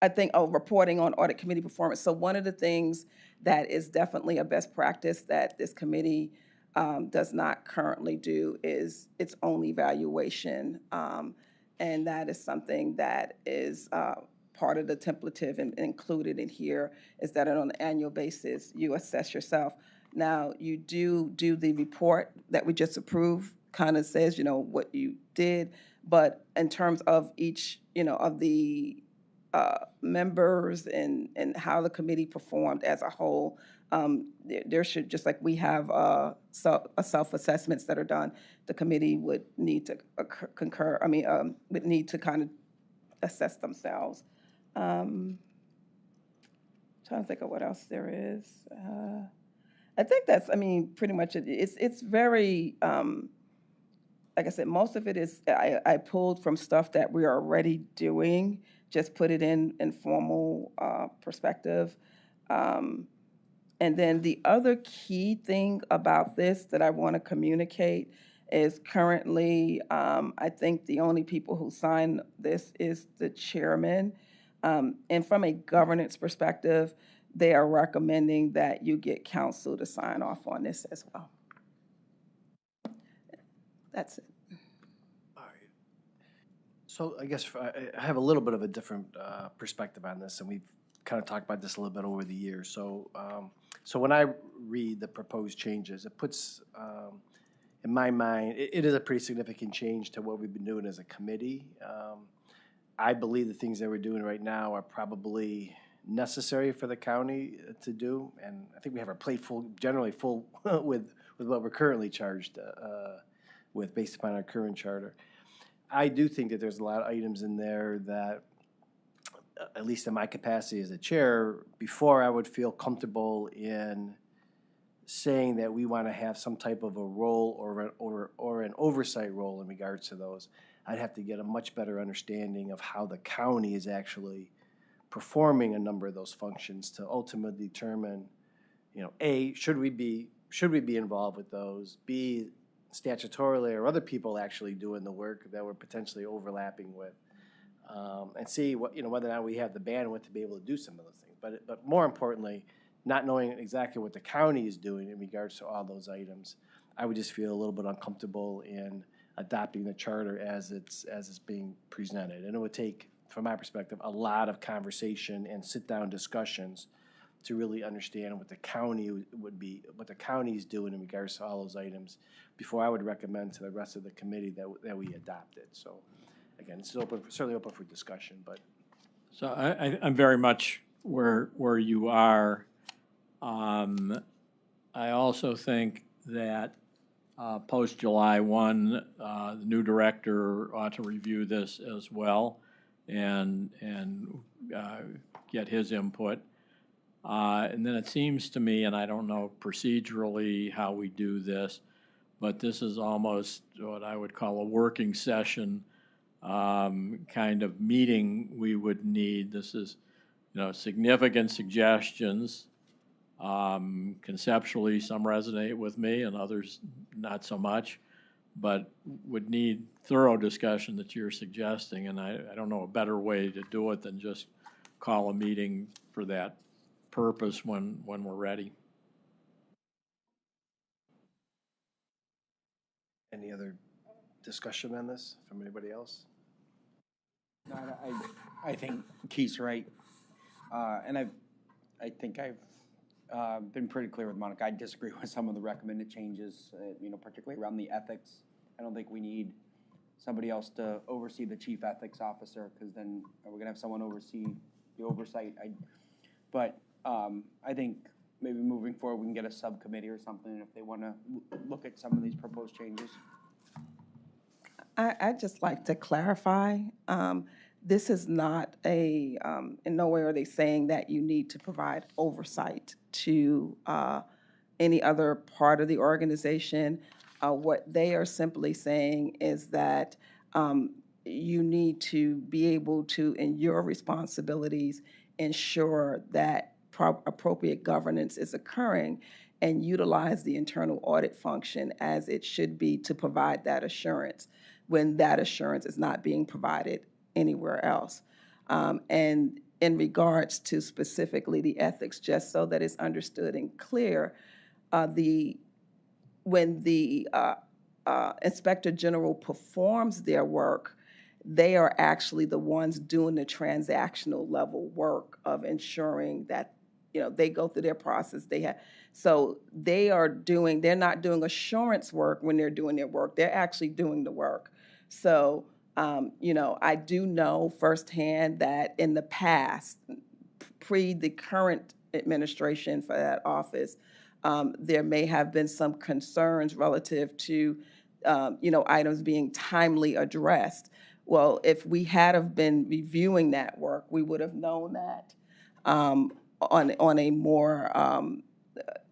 I think, reporting on audit committee performance. So one of the things that is definitely a best practice that this committee does not currently do is its own evaluation. And that is something that is part of the templative and included in here, is that on an annual basis, you assess yourself. Now, you do the report that we just approved, kind of says, what you did, but in terms of each, of the members and how the committee performed as a whole, there should, just like we have self-assessments that are done, the committee would need to would need to kind of assess themselves. Trying to think of what else there is. I think that's, pretty much it. It's very, like I said, most of it is, I pulled from stuff that we are already doing, just put it in formal perspective. And then the other key thing about this that I want to communicate is currently, I think the only people who sign this is the chairman. And from a governance perspective, they are recommending that you get council to sign off on this as well. That's it. All right. So I guess I have a little bit of a different perspective on this, and we've kind of talked about this a little bit over the years. So, so when I read the proposed changes, it puts, in my mind, it is a pretty significant change to what we've been doing as a committee. I believe the things that we're doing right now are probably necessary for the county to do, and I think we have our plate full, generally full with what we're currently charged with based upon our current charter. I do think that there's a lot of items in there that, at least in my capacity as a chair, before I would feel comfortable in saying that we want to have some type of a role or an oversight role in regards to those, I'd have to get a much better understanding of how the county is actually performing a number of those functions to ultimately determine, you know, A, should we be involved with those? B, statutorily or other people actually doing the work that we're potentially overlapping with, and see what, you know, whether or not we have the bandwidth to be able to do some of those things. But more importantly, not knowing exactly what the county is doing in regards to all those items, I would just feel a little bit uncomfortable in adopting the charter as it's being presented. And it would take, from my perspective, a lot of conversation and sit-down discussions to really understand what the county what the county is doing in regards to all those items before I would recommend to the rest of the committee that we adopt it. So again, it's certainly open for discussion, but. So I'm very much where you are. I also think that post July 1, the new director ought to review this as well and get his input. And then it seems to me, and I don't know procedurally how we do this, but this is almost what I would call a working session kind of meeting we would need. This is, you know, significant suggestions. Conceptually, some resonate with me and others not so much, but would need thorough discussion that you're suggesting. And I don't know a better way to do it than just call a meeting for that purpose when we're ready. Any other discussion on this from anybody else? No, I think Keith's right. And I think I've been pretty clear with Monica. I disagree with some of the recommended changes, you know, particularly around the ethics. I don't think we need somebody else to oversee the chief ethics officer, because then we're going to have someone oversee the oversight. But I think maybe moving forward we can get a subcommittee or something if they want to look at some of these proposed changes. I'd just like to clarify, this is not in no way are they saying that you need to provide oversight to any other part of the organization. What they are simply saying is that you need to be able to, in your responsibilities, ensure that appropriate governance is occurring and utilize the internal audit function as it should be to provide that assurance when that assurance is not being provided anywhere else. And in regards to specifically the ethics, just so that it's understood and clear, when the Inspector General performs their work, they are actually the ones doing the transactional level work of ensuring that, you know, they go through their process. So they're not doing assurance work when they're doing their work. They're actually doing the work. So, you know, I do know firsthand that in the past, pre the current administration for that office, there may have been some concerns relative to, you know, items being timely addressed. Well, if we had have been reviewing that work, we would have known that on a more,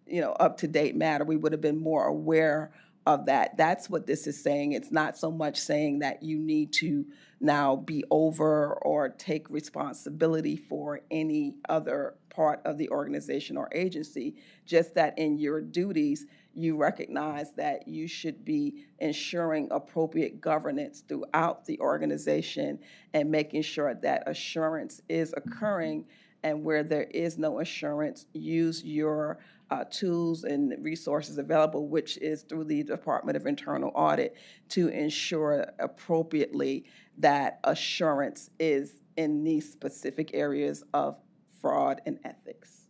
you know, up-to-date matter. We would have been more aware of that. That's what this is saying. It's not so much saying that you need to now be over or take responsibility for any other part of the organization or agency, just that in your duties, you recognize that you should be ensuring appropriate governance throughout the organization and making sure that assurance is occurring. And where there is no assurance, use your tools and resources available, which is through the Department of Internal Audit, to ensure appropriately that assurance is in these specific areas of fraud and ethics.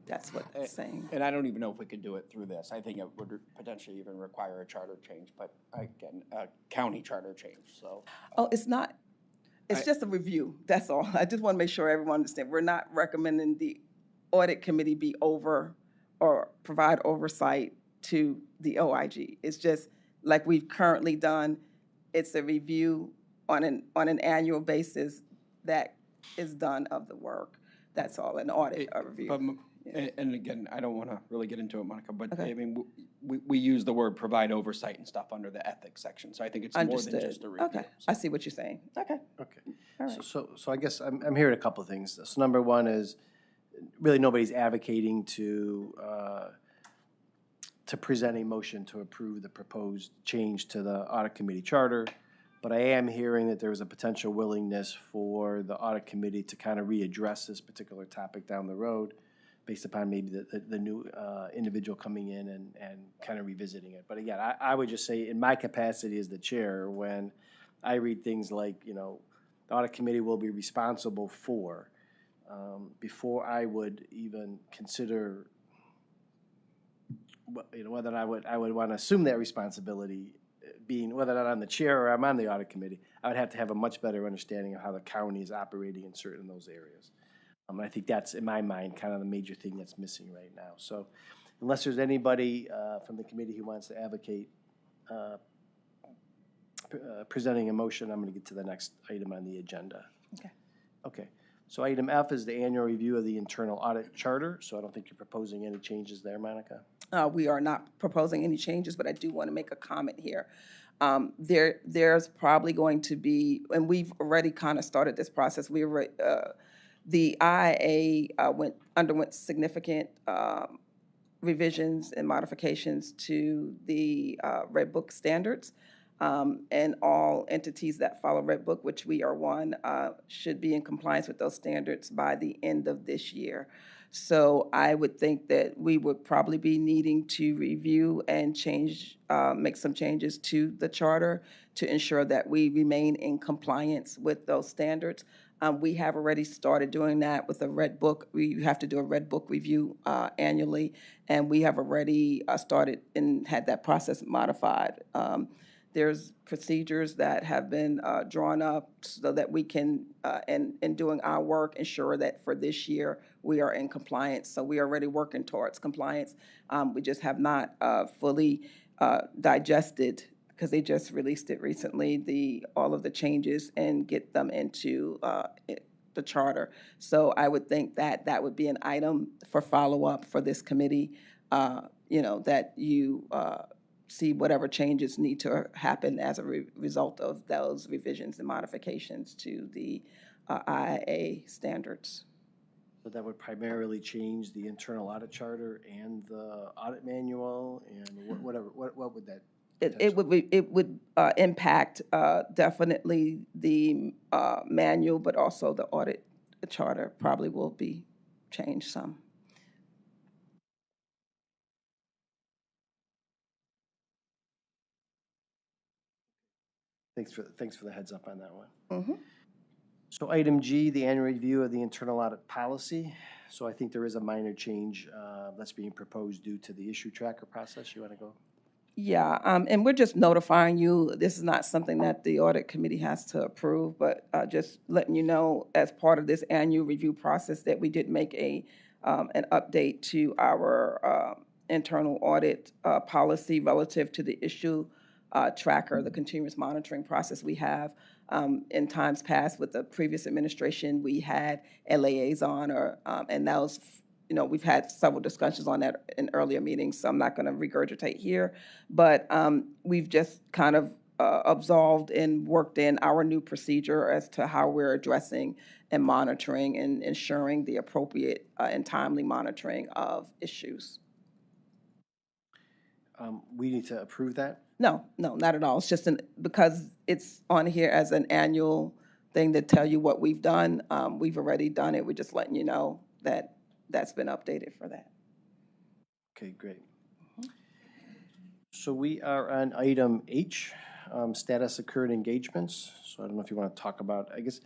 That's what it's saying. And I don't even know if we could do it through this. I think it would potentially even require a charter change, but again, a county charter change, so. Oh, it's not, it's just a review, that's all. I just want to make sure everyone understands. We're not recommending the audit committee be over or provide oversight to the OIG. It's just like we've currently done, it's a review on an annual basis that is done of the work. That's all, an audit, a review. But and again, I don't want to really get into it, Monica, but I mean, we use the word provide oversight and stuff under the ethics section, so I think it's more than just a review. Okay, I see what you're saying. Okay. Okay. All right. So I guess I'm hearing a couple of things. So number one is, really nobody's advocating to present a motion to approve the proposed change to the audit committee charter, but I am hearing that there is a potential willingness for the audit committee to kind of readdress this particular topic down the road, based upon maybe the new individual coming in and kind of revisiting it. But again, I would just say, in my capacity as the chair, when I read things like, the audit committee will be responsible for, before I would even consider, whether I would want to assume that responsibility, being whether or not I'm the chair or I'm on the audit committee, I would have to have a much better understanding of how the county is operating in certain of those areas. I think that's, in my mind, kind of the major thing that's missing right now. So unless there's anybody from the committee who wants to advocate presenting a motion, I'm going to get to the next item on the agenda. Okay. Okay. So item F is the annual review of the internal audit charter. So I don't think you're proposing any changes there, Monica? We are not proposing any changes, but I do want to make a comment here. There's probably going to be, and we've already kind of started this process. The IIA underwent significant revisions and modifications to the Red Book standards. And all entities that follow Red Book, which we are one, should be in compliance with those standards by the end of this year. So I would think that we would probably be needing to review and make some changes to the charter to ensure that we remain in compliance with those standards. We have already started doing that with a Red Book. We have to do a Red Book review annually, and we have already started and had that process modified. There's procedures that have been drawn up so that we can, in doing our work, ensure that for this year we are in compliance. So we are already working towards compliance. We just have not fully digested, because they just released it recently, all of the changes and get them into the charter. So I would think that that would be an item for follow-up for this committee, that you see whatever changes need to happen as a result of those revisions and modifications to the IIA standards. So that would primarily change the internal audit charter and the audit manual and what would that? It would impact definitely the manual, but also the audit charter probably will be changed some. Thanks for the heads up on that one. Mm-hmm. So item G, the annual review of the internal audit policy. So I think there is a minor change that's being proposed due to the issue tracker process. You want to go? Yeah, and we're just notifying you. This is not something that the audit committee has to approve, but just letting you know, as part of this annual review process, that we did make an update to our internal audit policy relative to the issue tracker, the continuous monitoring process we have. In times past with the previous administration, we had a liaison, and those we've had several discussions on that in earlier meetings, so I'm not going to regurgitate here. But we've just kind of absolved and worked in our new procedure as to how we're addressing and monitoring and ensuring the appropriate and timely monitoring of issues. We need to approve that? No, not at all. It's just because it's on here as an annual thing to tell you what we've done. We've already done it. We're just letting you know that that's been updated for that. Okay, great. So we are on item H, status of current engagements. So I don't know if you want to talk about, I guess,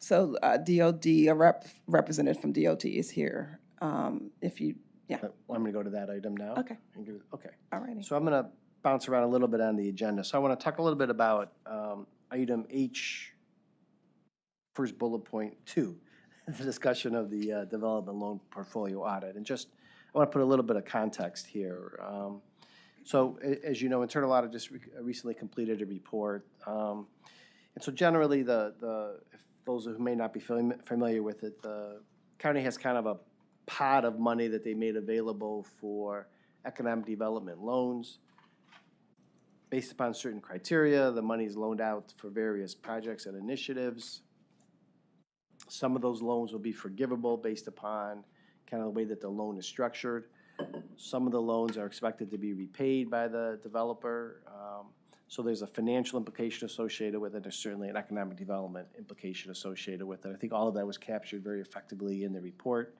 So DOD, a representative from DOD is here. If you, yeah. I'm going to go to that item now. Okay. Okay. All righty. So I'm going to bounce around a little bit on the agenda. So I want to talk a little bit about item H, first bullet point 2, the discussion of the development loan portfolio audit. And just, I want to put a little bit of context here. So as you know, Internal Audit just recently completed a report. And so generally, if those who may not be familiar with it, the county has kind of a pot of money that they made available for economic development loans. Based upon certain criteria, the money is loaned out for various projects and initiatives. Some of those loans will be forgivable based upon kind of the way that the loan is structured. Some of the loans are expected to be repaid by the developer. So there's a financial implication associated with it. There's certainly an economic development implication associated with it. I think all of that was captured very effectively in the report.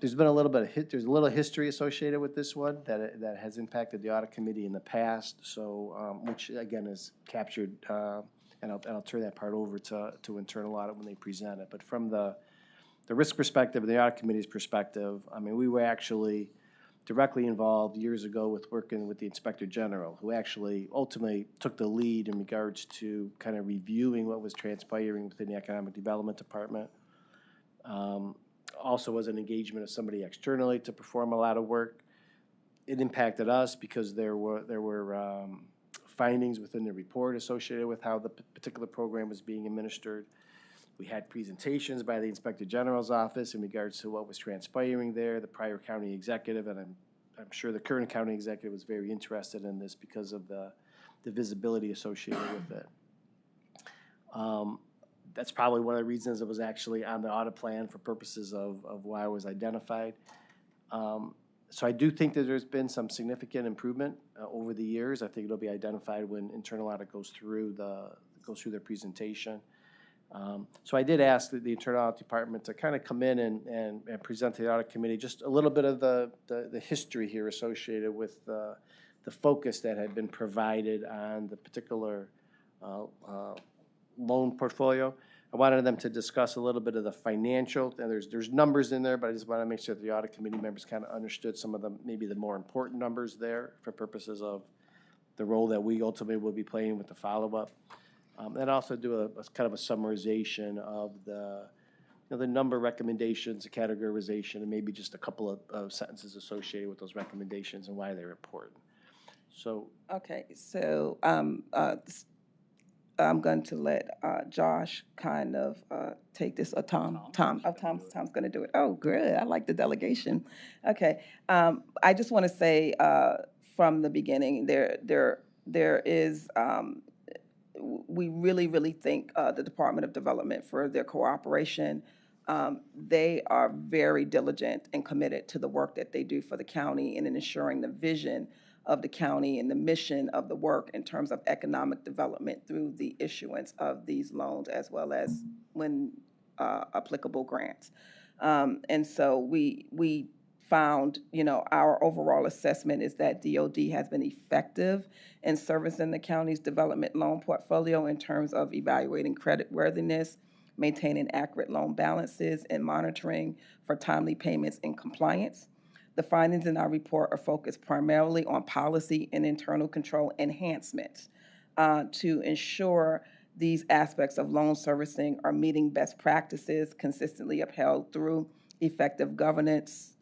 There's been a little bit of there's a little history associated with this one that has impacted the audit committee in the past. So which again is captured, and I'll turn that part over to internal audit when they present it. But from the risk perspective and the audit committee's perspective, I mean, we were actually directly involved years ago with working with the Inspector General, who actually ultimately took the lead in regards to kind of reviewing what was transpiring within the Economic Development Department. Also was an engagement of somebody externally to perform a lot of work. It impacted us because there were findings within the report associated with how the particular program was being administered. We had presentations by the Inspector General's office in regards to what was transpiring there. The prior county executive, and I'm sure the current county executive was very interested in this because of the visibility associated with it. That's probably one of the reasons it was actually on the audit plan for purposes of why it was identified. So I do think that there's been some significant improvement over the years. I think it'll be identified when internal audit goes through their presentation. So I did ask the internal audit department to kind of come in and present to the audit committee just a little bit of the history here associated with the focus that had been provided on the particular loan portfolio. I wanted them to discuss a little bit of the financial, and there's numbers in there, but I just want to make sure that the audit committee members kind of understood some of the, maybe the more important numbers there for purposes of the role that we ultimately will be playing with the follow-up. And also do a kind of a summarization of the number of recommendations, a categorization, and maybe just a couple of sentences associated with those recommendations and why they're important. So. Okay, so I'm going to let Josh kind of take this, or Tom's going to do it. Oh, good, I like the delegation. Okay, I just want to say from the beginning, there is, we really thank the Department of Development for their cooperation. They are very diligent and committed to the work that they do for the county and in ensuring the vision of the county and the mission of the work in terms of economic development through the issuance of these loans, as well as when applicable grants. And so we found, our overall assessment is that DOD has been effective in servicing the county's development loan portfolio in terms of evaluating creditworthiness, maintaining accurate loan balances, and monitoring for timely payments and compliance. The findings in our report are focused primarily on policy and internal control enhancements to ensure these aspects of loan servicing are meeting best practices consistently upheld through effective governance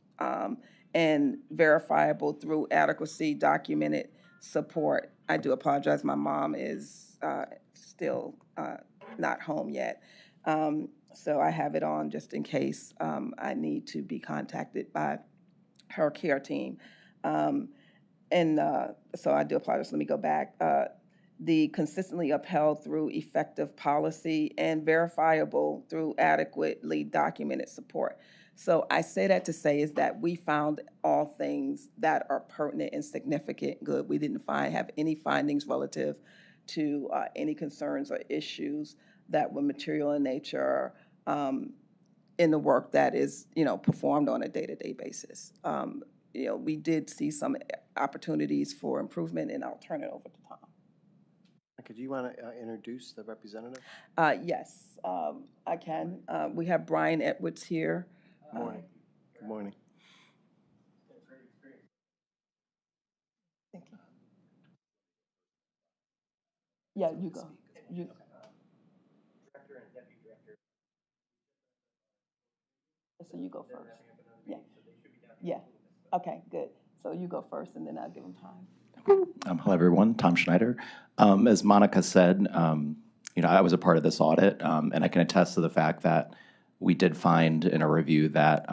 and verifiable through adequacy documented support. I do apologize, my mom is still not home yet. So I have it on just in case I need to be contacted by her care team. So I do apologize, let me go back. The consistently upheld through effective policy and verifiable through adequately documented support. So I say that to say is that we found all things that are pertinent and significant good. We didn't have any findings relative to any concerns or issues that were material in nature in the work that is, performed on a day-to-day basis. We did see some opportunities for improvement, and I'll turn it over to Tom. Okay, do you want to introduce the representative? Yes, I can. We have Brian Edwards here. Good morning. Good morning. Thank you. Yeah, you go. So you go first. Yeah. Yeah. Okay, good. So you go first, and then I'll give them time. Hello, everyone. Tom Schneider. As Monica said, I was a part of this audit, and I can attest to the fact that we did find in a review that,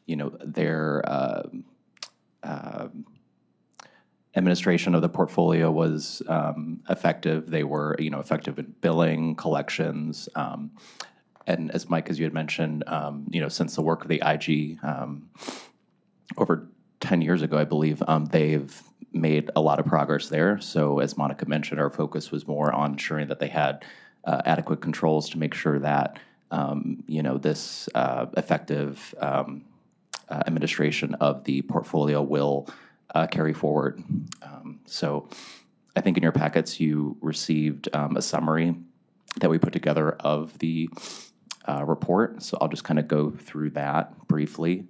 their administration of the portfolio was effective. They were, effective in billing, collections, and as Mike, as you had mentioned, since the work of the IG over 10 years ago, I believe, they've made a lot of progress there. So as Monica mentioned, our focus was more on ensuring that they had adequate controls to make sure that, this effective administration of the portfolio will carry forward. So I think in your packets, you received a summary that we put together of the report. So I'll just kind of go through that briefly.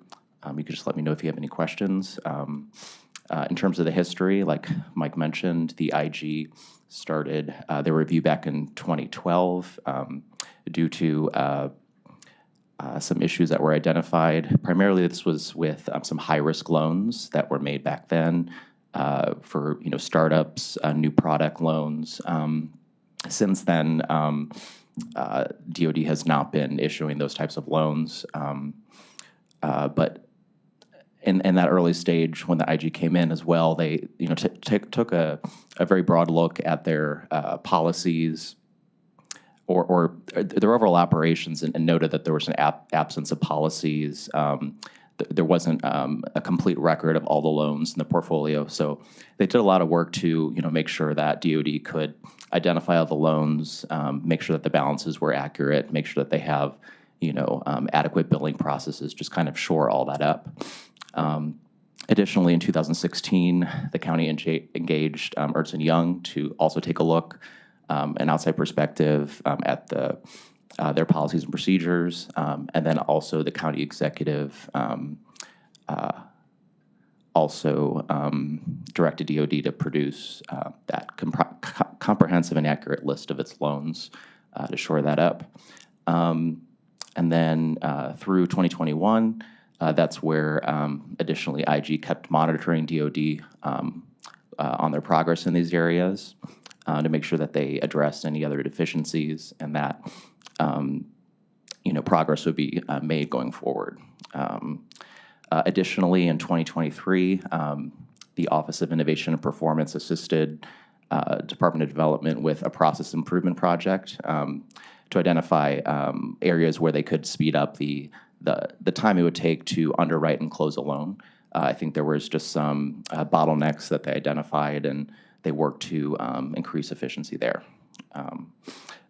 You can just let me know if you have any questions. In terms of the history, like Mike mentioned, the IG started their review back in 2012 due to some issues that were identified. Primarily, this was with some high-risk loans that were made back then for startups, new product loans. Since then, DoD has not been issuing those types of loans, but in that early stage, when the IG came in as well, they took a very broad look at their policies or their overall operations and noted that there was an absence of policies. There wasn't a complete record of all the loans in the portfolio. So they did a lot of work to make sure that DoD could identify all the loans, make sure that the balances were accurate, make sure that they have adequate billing processes, just kind of shore all that up. Additionally, in 2016, the county engaged Ernst & Young to also take a look, an outside perspective at their policies and procedures, and then also the county executive also directed DoD to produce that comprehensive and accurate list of its loans to shore that up. And then through 2021, that's where additionally IG kept monitoring DoD on their progress in these areas to make sure that they addressed any other deficiencies and that progress would be made going forward. Additionally, in 2023, the Office of Innovation and Performance assisted Department of Development with a process improvement project to identify areas where they could speed up the time it would take to underwrite and close a loan. I think there was just some bottlenecks that they identified, and they worked to increase efficiency there.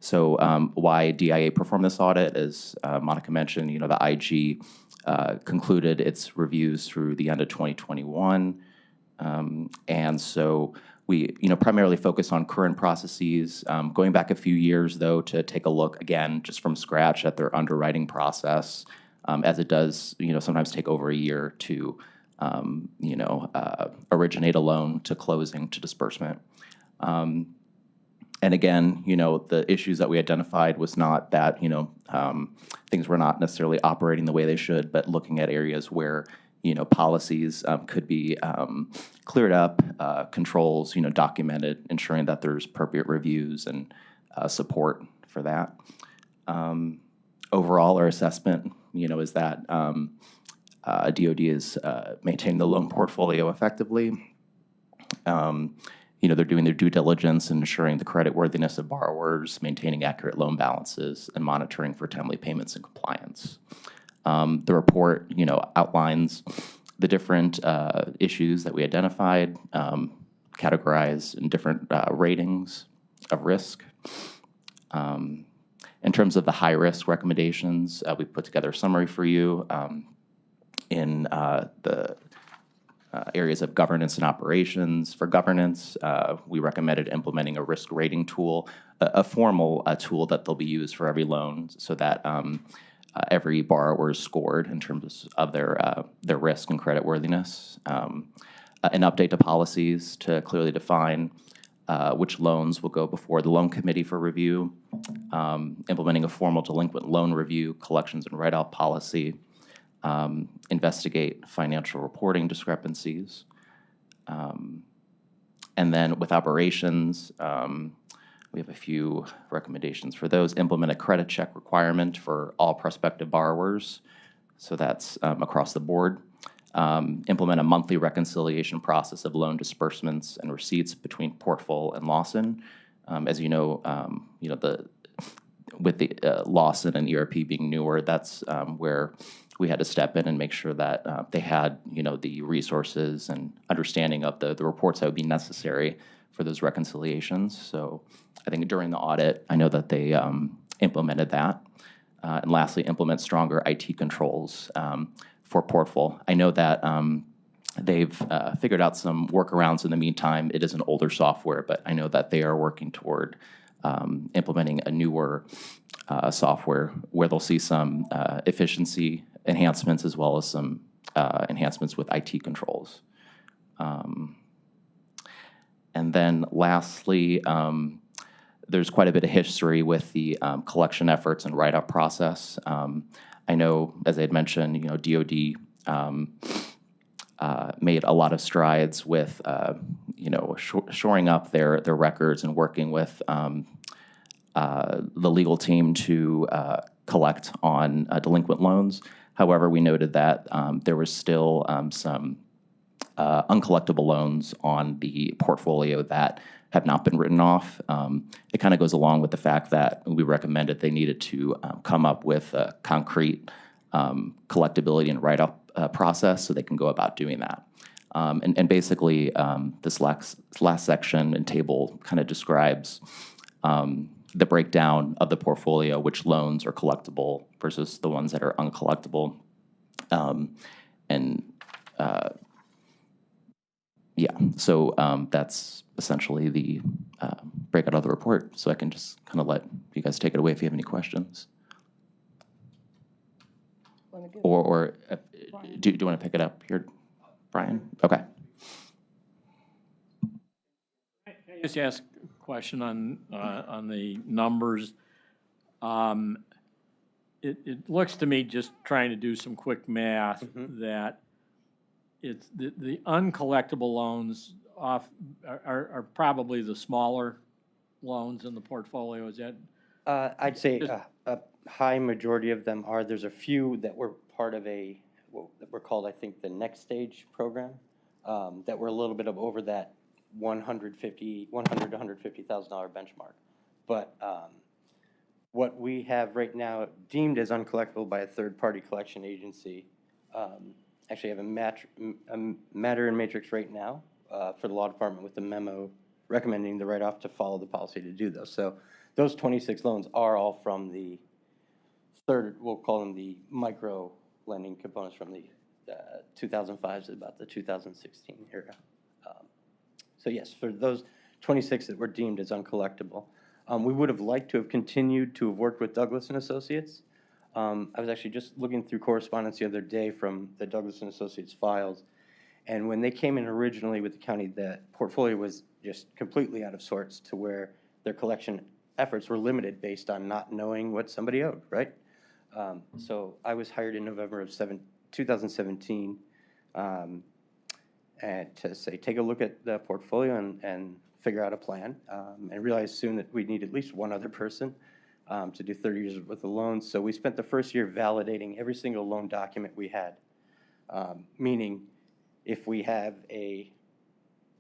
So why DIA performed this audit, as Monica mentioned, the IG concluded its reviews through the end of 2021. And so we primarily focus on current processes, going back a few years, though, to take a look, again, just from scratch at their underwriting process, as it does sometimes take over a year to originate a loan to closing to disbursement. And again, the issues that we identified was not that, things were not necessarily operating the way they should, but looking at areas where, policies could be cleared up, controls, documented, ensuring that there's appropriate reviews and support for that. overall, our assessment, is that DoD is maintaining the loan portfolio effectively. They're doing their due diligence and ensuring the creditworthiness of borrowers, maintaining accurate loan balances, and monitoring for timely payments and compliance. The report, outlines the different issues that we identified, categorized in different ratings of risk. In terms of the high-risk recommendations, we put together a summary for you in the areas of governance and operations. For governance, we recommended implementing a risk rating tool, a formal tool that they'll be used for every loan so that every borrower is scored in terms of their risk and creditworthiness. An update to policies to clearly define which loans will go before the loan committee for review, implementing a formal delinquent loan review, collections and write-off policy, investigate financial reporting discrepancies. And then with operations, we have a few recommendations for those. Implement a credit check requirement for all prospective borrowers. So that's across the board. Implement a monthly reconciliation process of loan disbursements and receipts between Portfol and Lawson. As you know, with the Lawson and ERP being newer, that's where we had to step in and make sure that they had, the resources and understanding of the reports that would be necessary for those reconciliations. So I think during the audit, I know that they implemented that. And lastly, implement stronger IT controls for Portfol. I know that they've figured out some workarounds in the meantime. It is an older software, but I know that they are working toward implementing a newer software where they'll see some efficiency enhancements as well as some enhancements with IT controls. And then lastly, there's quite a bit of history with the collection efforts and write-up process. I know, as I had mentioned, DoD made a lot of strides with, shoring up their records and working with the legal team to collect on delinquent loans. However, we noted that there was still some uncollectible loans on the portfolio that have not been written off. It kind of goes along with the fact that we recommended they needed to come up with a concrete collectability and write-up process so they can go about doing that. And basically, this last section and table kind of describes the breakdown of the portfolio, which loans are collectible versus the ones that are uncollectible. So that's essentially the breakout of the report. So I can just kind of let you guys take it away if you have any questions. Or do you want to pick it up here, Brian? Okay. Can I just ask a question on the numbers? It looks to me, just trying to do some quick math, that it's the uncollectible loans are probably the smaller loans in the portfolio. Is that? I'd say a high majority of them are. There's a few that were part of that were called, I think, the Next Stage program, that were a little bit over that $100,000 to $150,000 benchmark. But what we have right now deemed as uncollectible by a third-party collection agency, actually have a matter in matrix right now for the law department with the memo recommending the write-off to follow the policy to do those. So those 26 loans are all from the third, we'll call them the micro lending components from the 2005 to about the 2016 era. So yes, for those 26 that were deemed as uncollectible, we would have liked to have continued to have worked with Douglas & Associates. I was actually just looking through correspondence the other day from the Douglas & Associates files, and when they came in originally with the county, the portfolio was just completely out of sorts to where their collection efforts were limited based on not knowing what somebody owed, right? So I was hired in November of 2017 and to say, take a look at the portfolio and figure out a plan, and realized soon that we'd need at least one other person to do 30 years worth of loans. So we spent the first year validating every single loan document we had, meaning if we have a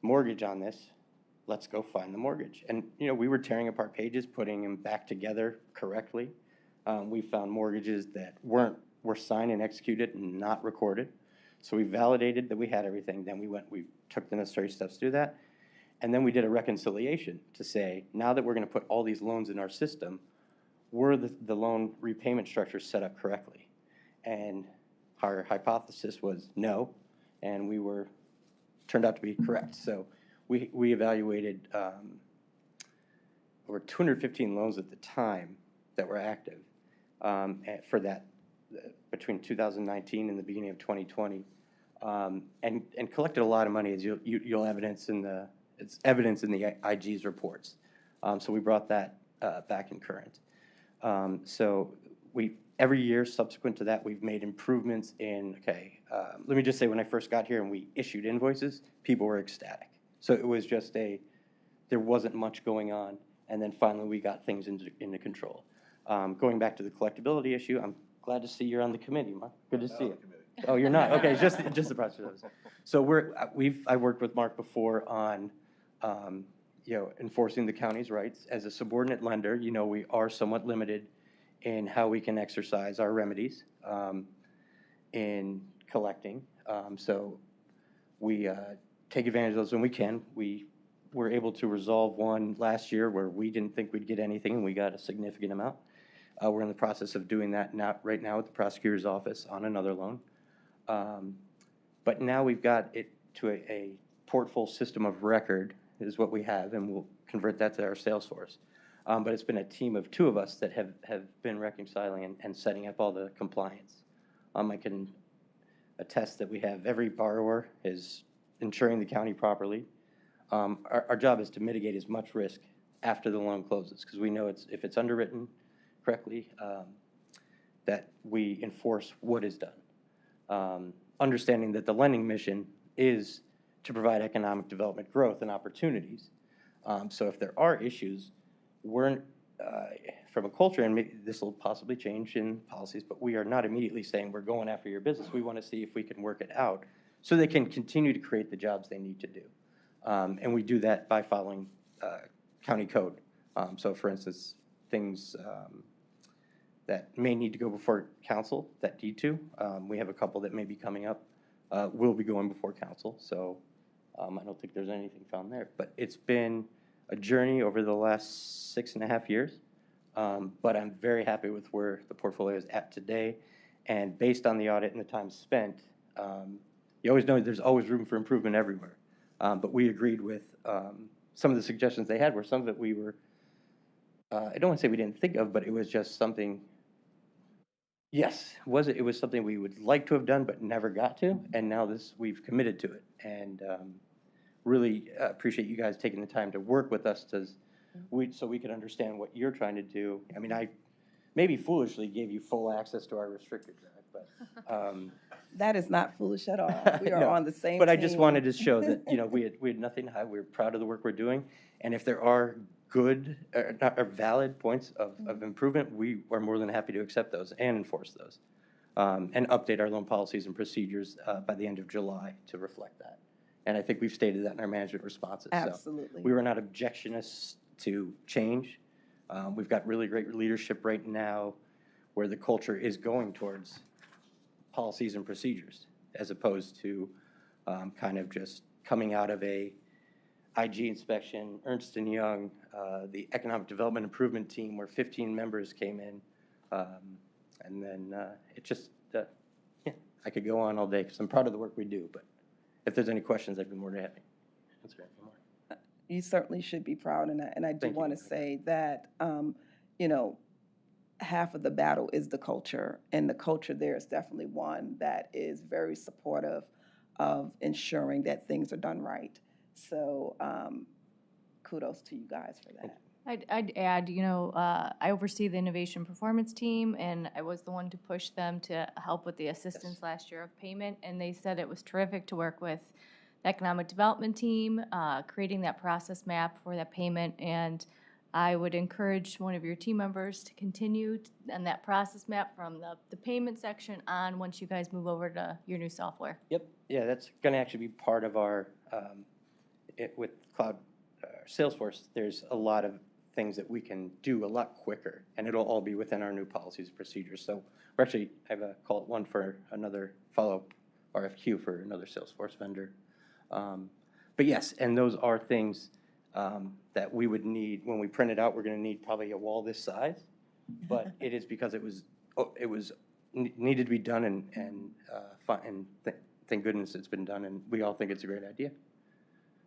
mortgage on this, let's go find the mortgage. And, we were tearing apart pages, putting them back together correctly. We found mortgages that were signed and executed and not recorded. So we validated that we had everything. Then we took the necessary steps to do that. And then we did a reconciliation to say, now that we're going to put all these loans in our system, were the loan repayment structure set up correctly? And our hypothesis was no, and turned out to be correct. So we evaluated over 215 loans at the time that were active for that between 2019 and the beginning of 2020, and collected a lot of money, as you'll evidence in the IG's reports. So we brought that back in current. So every year subsequent to that, we've made improvements in, let me just say, when I first got here and we issued invoices, people were ecstatic. So it was just there wasn't much going on, and then finally we got things into control. Going back to the collectability issue, I'm glad to see you're on the committee, Mark. Good to see you. Oh, you're not? Okay, just the process. So I worked with Mark before on, enforcing the county's rights. As a subordinate lender, we are somewhat limited in how we can exercise our remedies in collecting. So we take advantage of those when we can. We were able to resolve one last year where we didn't think we'd get anything, and we got a significant amount. We're in the process of doing that right now at the prosecutor's office on another loan. But now we've got it to a portfolio system of record is what we have, and we'll convert that to our sales force. But it's been a team of two of us that have been reconciling and setting up all the compliance. I can attest that we have every borrower is insuring the county properly. Our job is to mitigate as much risk after the loan closes, because we know if it's underwritten correctly, that we enforce what is done. Understanding that the lending mission is to provide economic development growth and opportunities. So if there are issues, we're from a culture, and maybe this will possibly change in policies, but we are not immediately saying we're going after your business. We want to see if we can work it out so they can continue to create the jobs they need to do. And we do that by following county code. So for instance, things that may need to go before council that need to. We have a couple that may be coming up, will be going before council. So I don't think there's anything found there. But it's been a journey over the last 6.5 years. But I'm very happy with where the portfolio is at today. And based on the audit and the time spent, you always know there's always room for improvement everywhere. But we agreed with some of the suggestions they had, where some of it we were, I don't want to say we didn't think of, but it was just something. Yes, it was something we would like to have done but never got to, and now we've committed to it, and really appreciate you guys taking the time to work with us so we could understand what you're trying to do. I mean, I maybe foolishly gave you full access to our restricted drive, but That is not foolish at all. We are no, on the same but I team. just wanted to show that we had nothing to hide. We're proud of the work we're doing, and if there are good or valid points of improvement, we are more than happy to accept those and enforce those, and update our loan policies and procedures by the end of July to reflect that. And I think we've stated that in our management responses. Absolutely. So we were not objectionists to change. We've got really great leadership right now where the culture is going towards policies and procedures as opposed to kind of just coming out of a IG inspection, Ernst & Young, the Economic Development Improvement Team, where 15 members came in. And then it just, I could go on all day because I'm proud of the work we do. But if there's any questions, I'd be more than happy to answer any more. You certainly should be proud, and I do Thank you. want to say that, half of the battle is the culture, and the culture there is definitely one that is very supportive of ensuring that things are done right. So kudos to you guys for that. I'd add, I oversee the innovation performance team, and I was the one to push them to help with the assistance last year of payment, and they said it was terrific to work with the economic development team, creating that process map for that payment, and I would encourage one of your team members to continue on that process map from the payment section on once you guys move over to your new software. Yep, yeah, that's going to actually be part of our, with Cloud Salesforce, there's a lot of things that we can do a lot quicker, and it'll all be within our new policies and procedures. So we're actually, I have a call it one for another follow-up RFQ for another Salesforce vendor. But yes, and those are things that we would need, when we print it out, we're going to need probably a wall this size, but it is because it was needed to be done, and thank goodness it's been done, and we all think it's a great idea.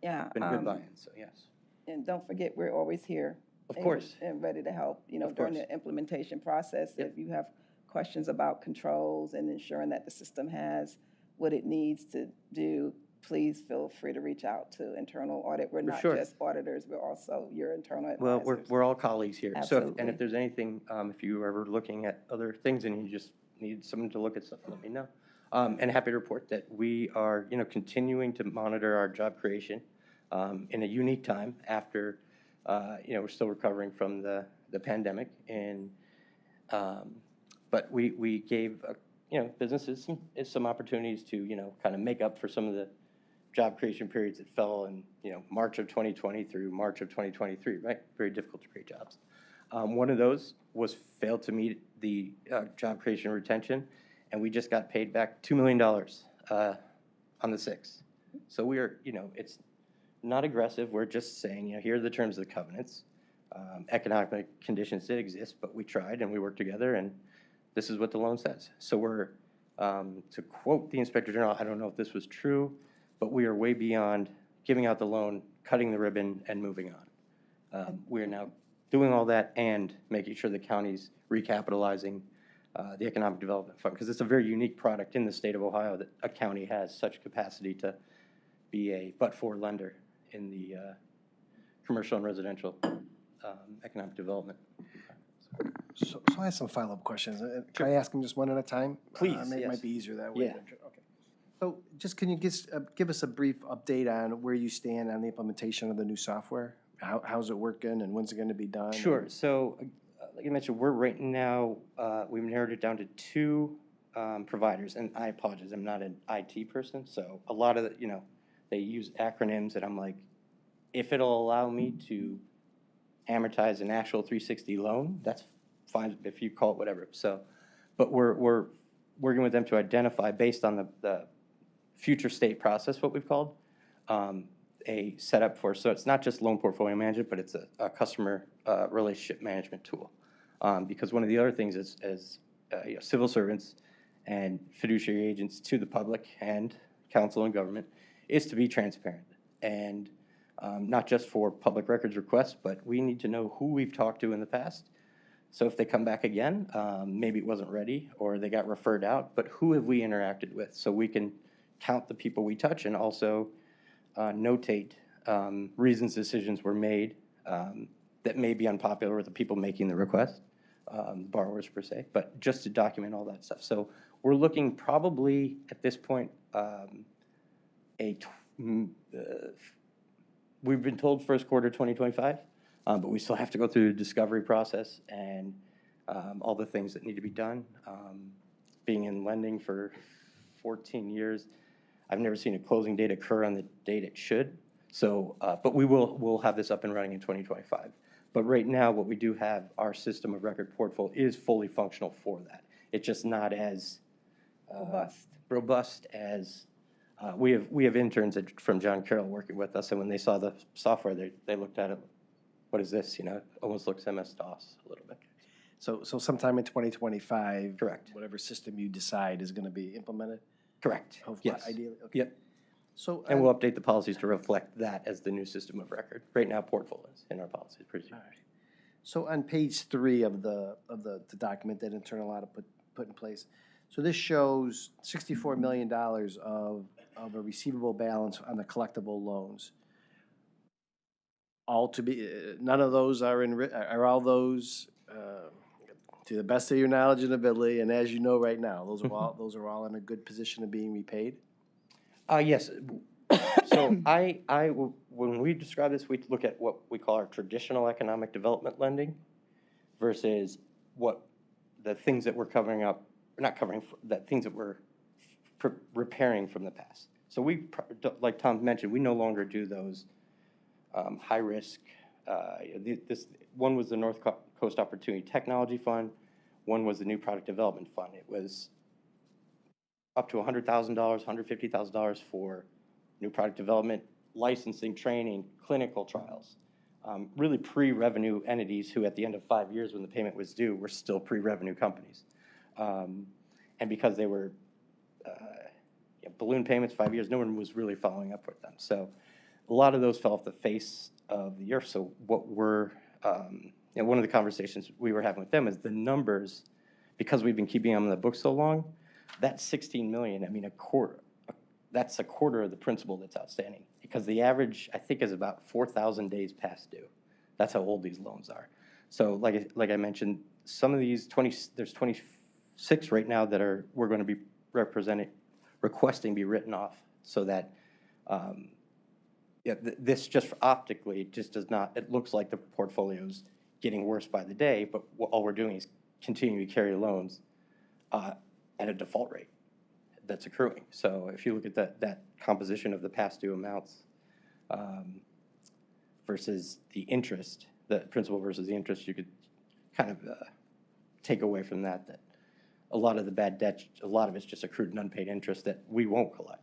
Yeah. Been good buy-in, so yes. And don't forget, we're always here. Of course. And ready to help, Of during course. the implementation process. Yep. If you have questions about controls and ensuring that the system has what it needs to do, please feel free to reach out to internal audit. We're not sure. just auditors, we're also your internal Well, advisors. we're all colleagues here. So, and Absolutely. if there's anything, if you're ever looking at other things and you just need someone to look at stuff, let me know. And happy to report that we are, continuing to monitor our job creation in a unique time after, we're still recovering from the pandemic. And, but we gave, businesses some opportunities to, kind of make up for some of the job creation periods that fell in, March of 2020 through March of 2023, right? Very difficult to create jobs. One of those was failed to meet the job creation retention, and we just got paid back $2 million on the 6th. So we are, it's not aggressive. We're just saying, here are the terms of the covenants. Economic conditions did exist, but we tried and we worked together, and this is what the loan says. So we're, to quote the Inspector General, I don't know if this was true, but we are way beyond giving out the loan, cutting the ribbon, and moving on. We are now doing all that and making sure the county's recapitalizing the Economic Development Fund, because it's a very unique product in the state of Ohio that a county has such capacity to be a but-for lender in the commercial and residential economic development. So I have some follow-up questions. Can I ask them just one at a time? Please, It yes. might be easier that way. Yeah. Okay. So just can you give us a brief update on where you stand on the implementation of the new software? How's it working and when's it going to be done? Sure. So, like I mentioned, we're right now, we've narrowed it down to 2 providers, and I apologize, I'm not an IT person, so a lot of the, they use acronyms that I'm like, if it'll allow me to amortize an actual 360 loan, that's fine if you call it whatever. So, but we're working with them to identify, based on the future state process, what we've called, a setup for, so it's not just loan portfolio management, but it's a customer relationship management tool. Because one of the other things is, as civil servants and fiduciary agents to the public and council and government, is to be transparent. And not just for public records requests, but we need to know who we've talked to in the past. So if they come back again, maybe it wasn't ready or they got referred out, but who have we interacted with? So we can count the people we touch and also notate reasons decisions were made that may be unpopular with the people making the request, borrowers per se, but just to document all that stuff. So we're looking probably at this point, we've been told first quarter 2025, but we still have to go through the discovery process and all the things that need to be done. Being in lending for 14 years, I've never seen a closing date occur on the date it should. So, but we'll have this up and running in 2025. But right now, what we do have, our system of record portfolio is fully functional for that. It's just not as robust as we have interns from John Carroll working with us, and when they saw the software, they looked at it. What is this? It almost looks MS-DOS a little bit. So sometime in 2025, Correct. whatever system you decide is going to be implemented? Correct. Hopefully, Yes. ideally. Okay. Yep. So And we'll update the policies to reflect that as the new system of record. Right now, portfolio is in our policies. all right. So on page 3 of the document that internal audit put in place, so this shows $64 million of a receivable balance on the collectible loans. All to be, none of those are all those, to the best of your knowledge and ability, and as you know right now, those are all in a good position of being repaid? Yes. So when we describe this, we look at what we call our traditional economic development lending versus what the things that we're covering up, not covering, the things that we're repairing from the past. So we, like Tom mentioned, we no longer do those high risk. This one was the North Coast Opportunity Technology Fund. One was the New Product Development Fund. It was up to $100,000, $150,000 for new product development, licensing, training, clinical trials. Really pre-revenue entities who at the end of 5 years when the payment was due were still pre-revenue companies. And because they were balloon payments, 5 years, no one was really following up with them. So a lot of those fell off the face of the earth. So what we're, one of the conversations we were having with them is the numbers, because we've been keeping them in the book so long, that 16 million, I mean, that's a quarter of the principal that's outstanding. Because the average, I think, is about 4,000 days past due. That's how old these loans are. So like I mentioned, some of these there's 26 right now that we're going to be requesting be written off so that this just optically just does not, it looks like the portfolio's getting worse by the day, but all we're doing is continuing to carry loans at a default rate that's accruing. So if you look at that composition of the past due amounts versus the interest, the principal versus the interest, you could kind of take away from that a lot of the bad debt, a lot of it's just accrued and unpaid interest that we won't collect.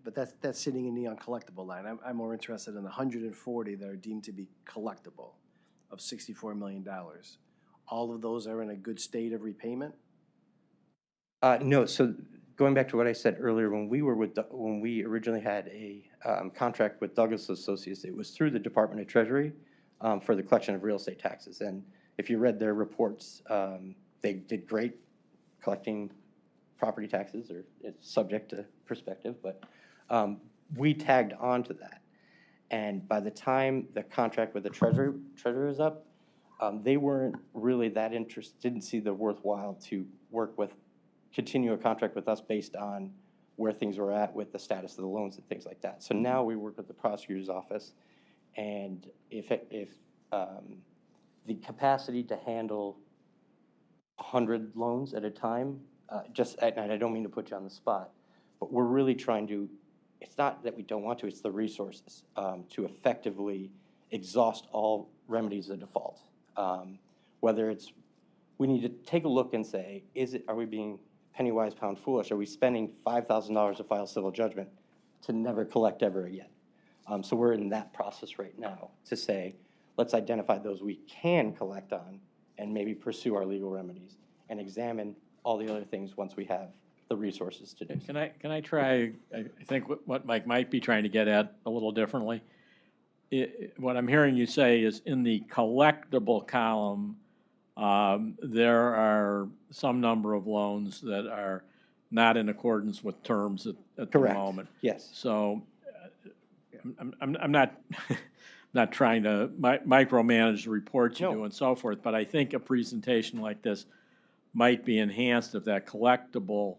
But that's sitting in the uncollectible line. I'm more interested in the 140 that are deemed to be collectible of $64 million. All of those are in a good state of repayment? No, so going back to what I said earlier, when we originally had a contract with Douglas Associates, it was through the Department of Treasury for the collection of real estate taxes. And if you read their reports, they did great collecting property taxes, or it's subject to perspective, but we tagged on to that. And by the time the contract with the Treasury was up, they weren't really that interested, didn't see the worthwhile to continue a contract with us based on where things were at with the status of the loans and things like that. So now we work with the prosecutor's office, and if the capacity to handle 100 loans at a time, and I don't mean to put you on the spot, but we're really trying to, it's not that we don't want to, it's the resources to effectively exhaust all remedies of default. Whether it's, we need to take a look and say, are we being penny wise, pound foolish? Are we spending $5,000 to file civil judgment to never collect ever again? So we're in that process right now to say, let's identify those we can collect on and maybe pursue our legal remedies and examine all the other things once we have the resources to do. Can I try, I think what Mike might be trying to get at a little differently. What I'm hearing you say is in the collectible column, there are some number of loans that are not in accordance with terms at the moment. Yes. So I'm not not trying to micromanage the reports you do and so forth, but I think a presentation like this might be enhanced if that collectible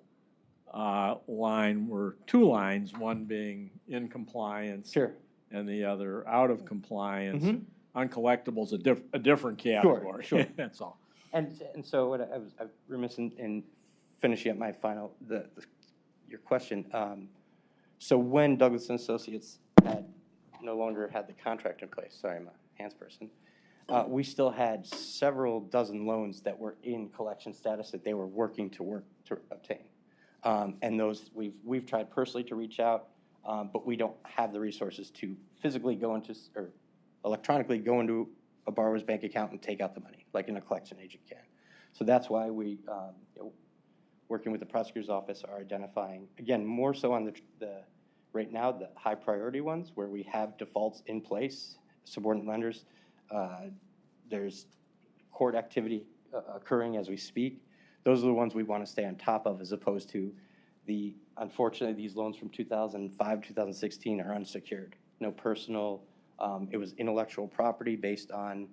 line were two lines, one being in compliance and the other out of compliance. Uncollectibles a different category. Sure. That's all. And so what I was remiss in finishing up my final your question. So when Douglas and Associates no longer had the contract in place, sorry, I'm a hands person, we still had several dozen loans that were in collection status that they were working to obtain. And those we've tried personally to reach out, but we don't have the resources to physically go into or electronically go into a borrower's bank account and take out the money like a collection agent can. So that's why we, working with the prosecutor's office, are identifying, again, more so on the right now, the high priority ones where we have defaults in place, subordinate lenders. There's court activity occurring as we speak. Those are the ones we want to stay on top of, as opposed to unfortunately, these loans from 2005, 2016 are unsecured. No personal, it was intellectual property based on,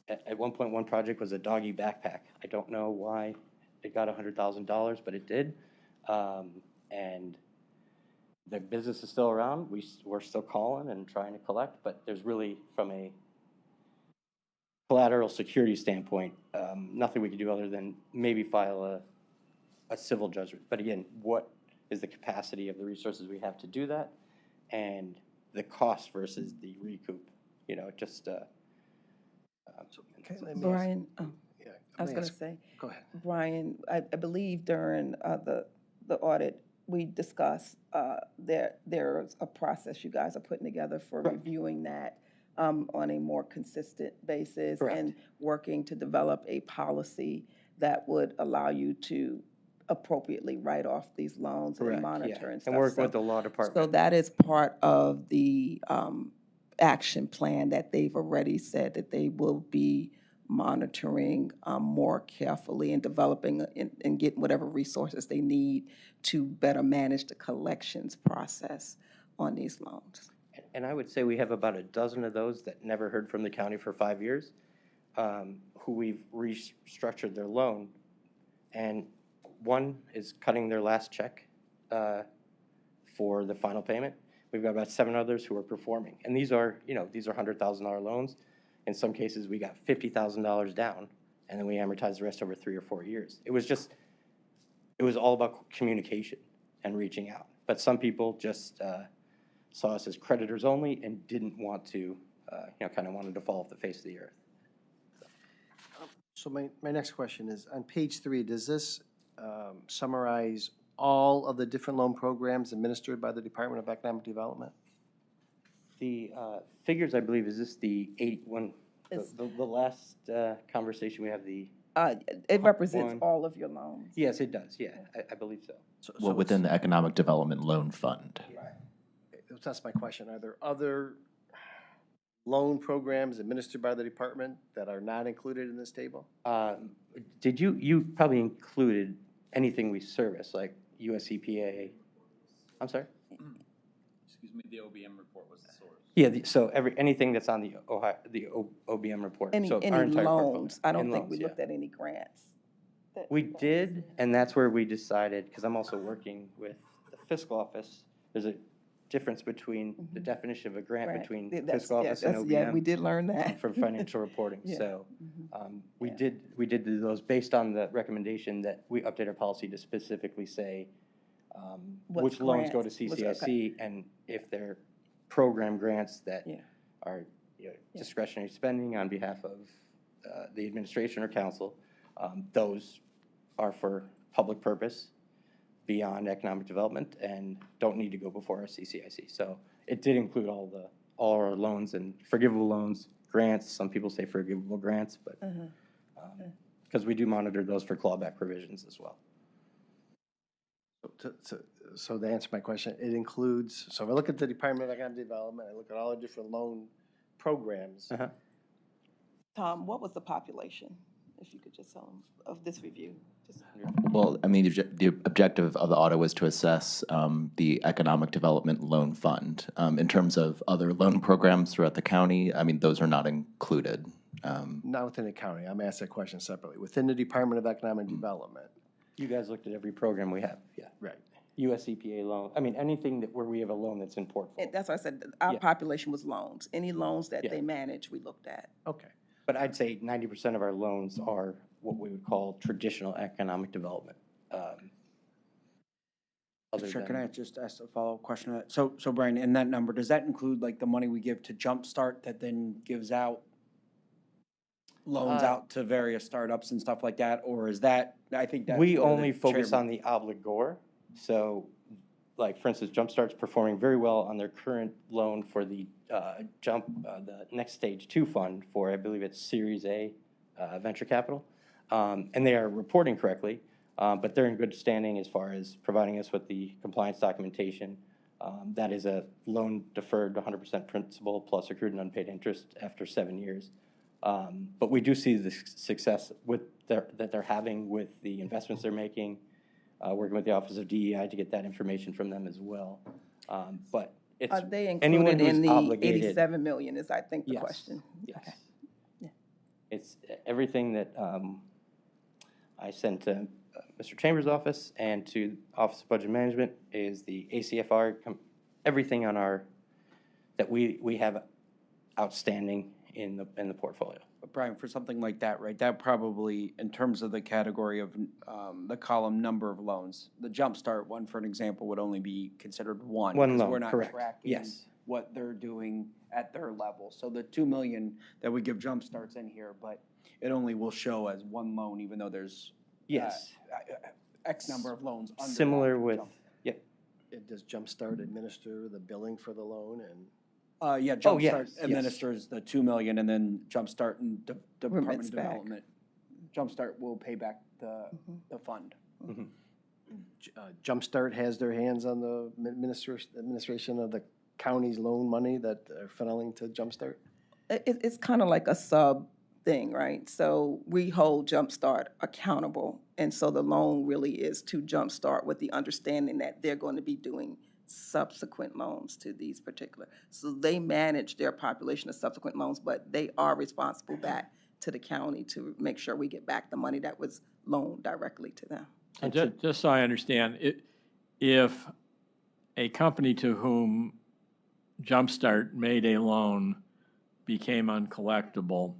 at one point, one project was a doggy backpack. I don't know why it got $100,000, but it did. And the business is still around, we're still calling and trying to collect, but there's really, from a collateral security standpoint, nothing we can do other than maybe file a civil judgment. But again, what is the capacity of the resources we have to do that, and the cost versus the recoup? You know, just. Okay, let me ask- Brian, yeah, I was let me going to ask- say, Go ahead. Brian, I believe during the audit, we discussed there's a process you guys are putting together for reviewing that on a more consistent basis Correct. and working to develop a policy that would allow you to appropriately write off these loans and Correct, monitor yeah. and stuff. And work So- with the law So department. that is part of the action plan that they've already said that they will be monitoring more carefully and developing and getting whatever resources they need to better manage the collections process on these loans. And I would say we have about a dozen of those that never heard from the county for 5 years, who we've restructured their loan. And one is cutting their last check for the final payment. We've got about 7 others who are performing. And these are $100,000 loans. In some cases, we got $50,000 down, and then we amortized the rest over 3 or 4 years. It was all about communication and reaching out. But some people just saw us as creditors only and didn't want to, kind of wanted to fall off the face of the earth. So my next question is, on page 3, does this summarize all of the different loan programs administered by the Department of Economic Development? The figures, I believe, is this the 81, the last conversation we have, the, It represents one. all of your loans. yes, it does, yeah, I believe so. Well, within the Economic Development Loan Fund. That's my question. Are there other loan programs administered by the department that are not included in this table? Did you probably included anything we service, like US EPA? I'm sorry? Excuse me, the OBM report was the source. Yeah, so anything that's on the OBM report. Any So our entire portfolio. loans? I don't And think we loans, yeah. looked at any grants. We did, and that's where we decided, because I'm also working with the fiscal office, there's a difference between the definition of a grant Right. between That's- fiscal yeah, office and that's- Yeah, we OBM did learn that. from financial reporting. Yeah. So we Yeah. did do those based on the recommendation that we update our policy to specifically say What which loans go to grants? What's- CCIC, and if they're program grants that Yeah. are discretionary spending on behalf of the administration or council, those are for public purpose beyond economic development and don't need to go before our CCIC. So it did include all our loans and forgivable loans, grants. Some people say forgivable grants, but because we do monitor those for clawback provisions as well. So to answer my question, it includes, so if I look at the Department of Economic Development, I look at all the different loan programs. Tom, what was the population, if you could just tell them, of this review? Just- Well, I mean, the objective of the audit was to assess the Economic Development Loan Fund. In terms of other loan programs throughout the county, I mean, those are not included. Not within the county, I'm asking a question separately. Within the Department of Economic Development, You guys looked at every program we have, yeah. right. US EPA loan, I mean, anything where we have a loan that's in portfolio. That's why I said our Yeah. population was loans. Any loans that Yeah. they manage, we looked at. Okay. But I'd say 90% of our loans are what we would call traditional economic development. Other Sure, can than- I just ask a follow-up question on that? So Brian, in that number, does that include like the money we give to Jumpstart that then gives out loans out to various startups and stuff like that? Or is that, I think that's We where the only focus chairman- on the obligor. So, like, for instance, Jumpstart's performing very well on their current loan for the the Next Stage 2 fund for, I believe it's Series A venture capital. And they are reporting correctly, but they're in good standing as far as providing us with the compliance documentation. That is a loan deferred 100% principal plus accrued and unpaid interest after 7 years. But we do see the success that they're having with the investments they're making, working with the Office of DEI to get that information from them as well. But it's Are they anyone included in who's the obligated. 87 million is, I think, the Yes, question? yes. Okay. Yeah. It's everything that I sent to Mr. Chambers' office and to Office of Budget Management is the ACFR, everything on our, that we have outstanding in the portfolio. But Brian, for something like that, right, that probably, in terms of the category of the column number of loans, the Jumpstart one, for an example, would only be considered one. One 'cause loan, we're not correct. tracking Yes. what they're doing at their level. So the 2 million that we give Jumpstart's in here, but it only will show as one loan, even though there's Yes. X number of loans under that Similar with, Jump. yep. Does Jumpstart administer the billing for the loan and? Yeah, Oh, yes, Jumpstart yes. administers the 2 million, and then Jumpstart and Department Remits of back. Development. Jumpstart will pay back the fund. Jumpstart has their hands on the administration of the county's loan money that are funneling to Jumpstart? It's kind of like a sub thing, right? So we hold Jumpstart accountable, and so the loan really is to Jumpstart with the understanding that they're going to be doing subsequent loans to these particular. So they manage their population of subsequent loans, but they are responsible back to the county to make sure we get back the money that was loaned directly to them. So just so I understand, if a company to whom Jumpstart made a loan became uncollectible,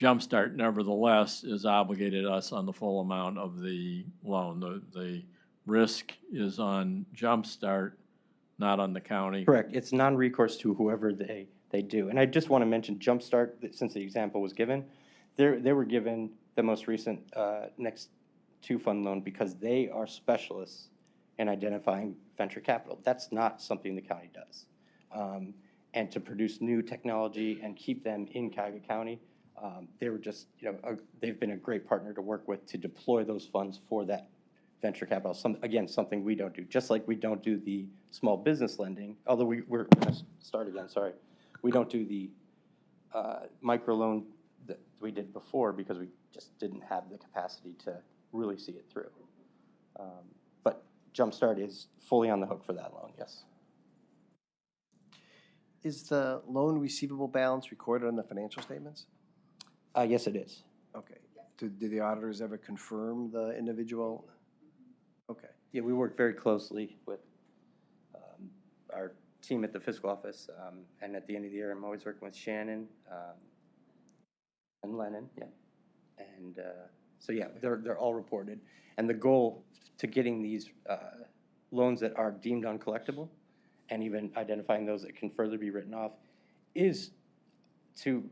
Jumpstart nevertheless is obligated us on the full amount of the loan. The risk is on Jumpstart, not on the county. Correct. It's non-recourse to whoever they do. And I just want to mention Jumpstart, since the example was given, they were given the most recent next two fund loan because they are specialists in identifying venture capital. That's not something the county does. And to produce new technology and keep them in Cuyahoga County, they were just, they've been a great partner to work with to deploy those funds for that venture capital. Something we don't do. Just like we don't do the small business lending, although we're going to start again, sorry. We don't do the microloan that we did before because we just didn't have the capacity to really see it through. But Jumpstart is fully on the hook for that loan, yes. Is the loan receivable balance recorded on the financial statements? Yes, it is. Okay. Do the auditors ever confirm the individual? Okay. Yeah, we work very closely with our team at the fiscal office, and at the end of the year, I'm always working with Shannon and Lennon, yeah. And so, yeah, they're all reported. And the goal to getting these loans that are deemed uncollectible and even identifying those that can further be written off is to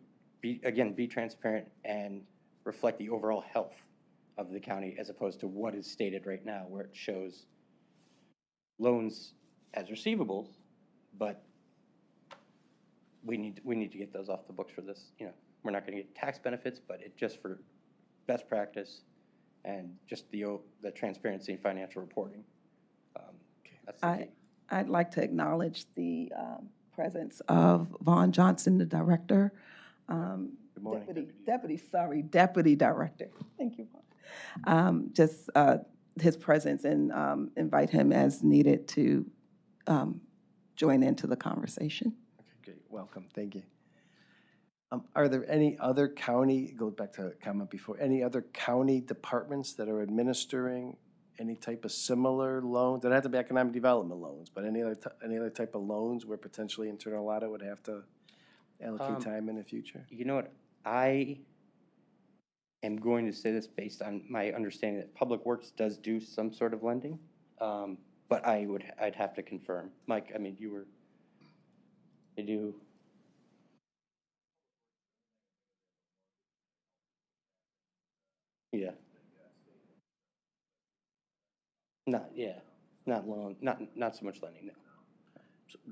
be transparent and reflect the overall health of the county as opposed to what is stated right now, where it shows loans as receivables, but we need to get those off the books for this. We're not going to get tax benefits, but it just for best practice and just the transparency in financial reporting. That's the key. I'd like to acknowledge the presence of Vaughn Johnson, the director. Good morning. Deputy Director. Thank you, Vaughn. Just his presence and invite him as needed to join into the conversation. Okay, great. Welcome. Thank you. Are there any other county, goes back to a comment before, any other county departments that are administering any type of similar loans? They don't have to be economic development loans, but any other type of loans where potentially internal audit would have to allocate time in the future? You know what? I am going to say this based on my understanding that Public Works does do some sort of lending, but I'd have to confirm. Mike, I mean, they do. Yeah. Not loan, not so much lending, no.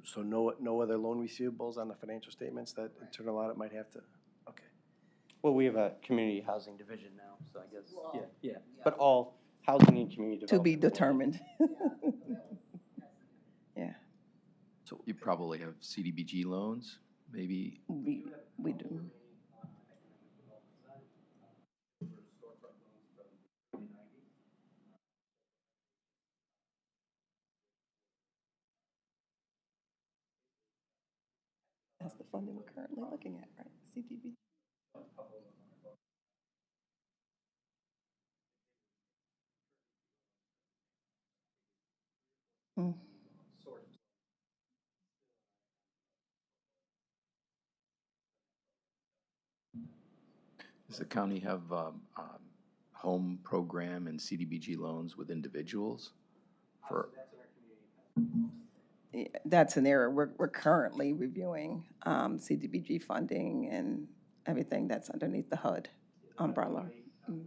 So no other loan receivables on the financial statements that internal audit might have to, okay. Well, we have a community housing division now, so I guess, yeah. But all housing and community To be development. determined. Yeah, So you probably have CDBG loans, maybe. we do. That's the funding we're currently looking at, right? CDB. Mm. Does the county have home program and CDBG loans with individuals for? Yeah, that's an area we're currently reviewing, CDBG funding and everything that's underneath the HUD umbrella. Mhm.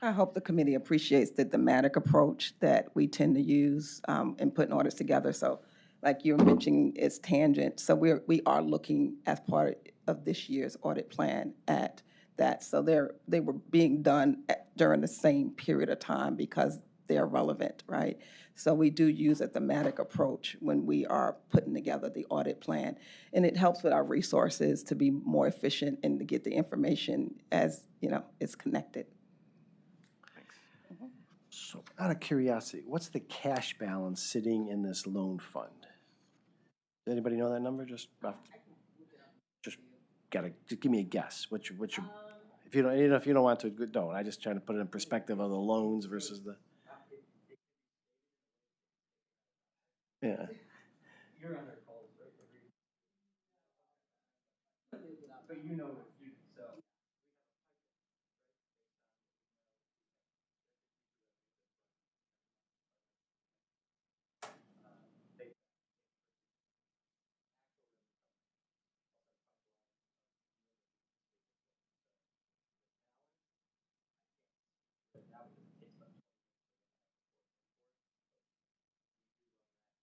I hope the committee appreciates the thematic approach that we tend to use in putting orders together. So like you were mentioning, it's tangent. So we are looking as part of this year's audit plan at that. So they were being done during the same period of time because they're relevant, right? So we do use a thematic approach when we are putting together the audit plan. And it helps with our resources to be more efficient and to get the information as, it's connected. So out of curiosity, what's the cash balance sitting in this loan fund? Does anybody know that number? Just give me a guess. What's your, if you don't, if you don't want to, don't. I just trying to put it in perspective of the loans versus the. Yeah. You're on their calls, right? But you know what you, so.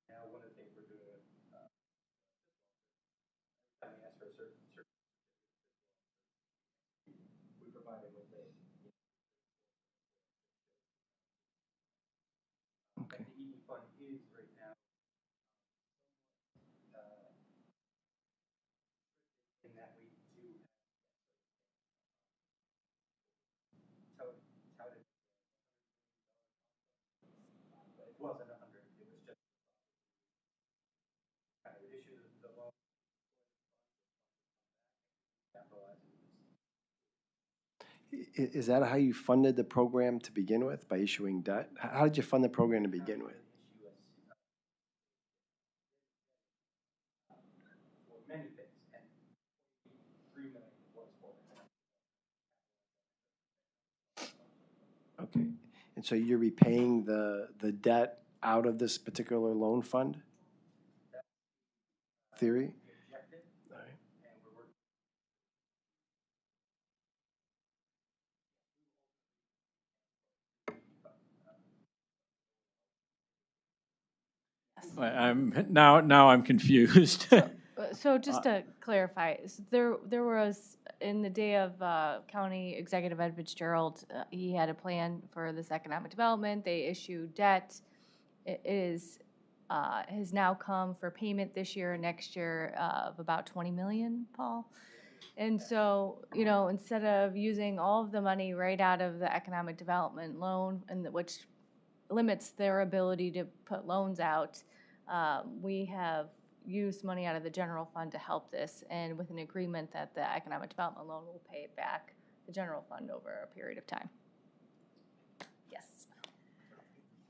Now, one of the things we're doing with, I mean, ask for a certain, we provide it with a. Okay. The EE fund is right now, in that we do touted, but it wasn't 100, it was just kind of issue the loan. Is that how you funded the program to begin with, by issuing debt? How did you fund the program to begin with? Many things, and 3 million was for it. Okay, and so you're repaying the debt out of this particular loan fund? Theory? All right. Now I'm confused. So just to clarify, there was, in the day of County Executive Ed Fitzgerald, he had a plan for this economic development. They issued debt. It has now come for payment this year and next year of about 20 million, Paul. And so, instead of using all of the money right out of the economic development loan, which limits their ability to put loans out, we have used money out of the general fund to help this, and with an agreement that the economic development loan will pay back the general fund over a period of time. Yes.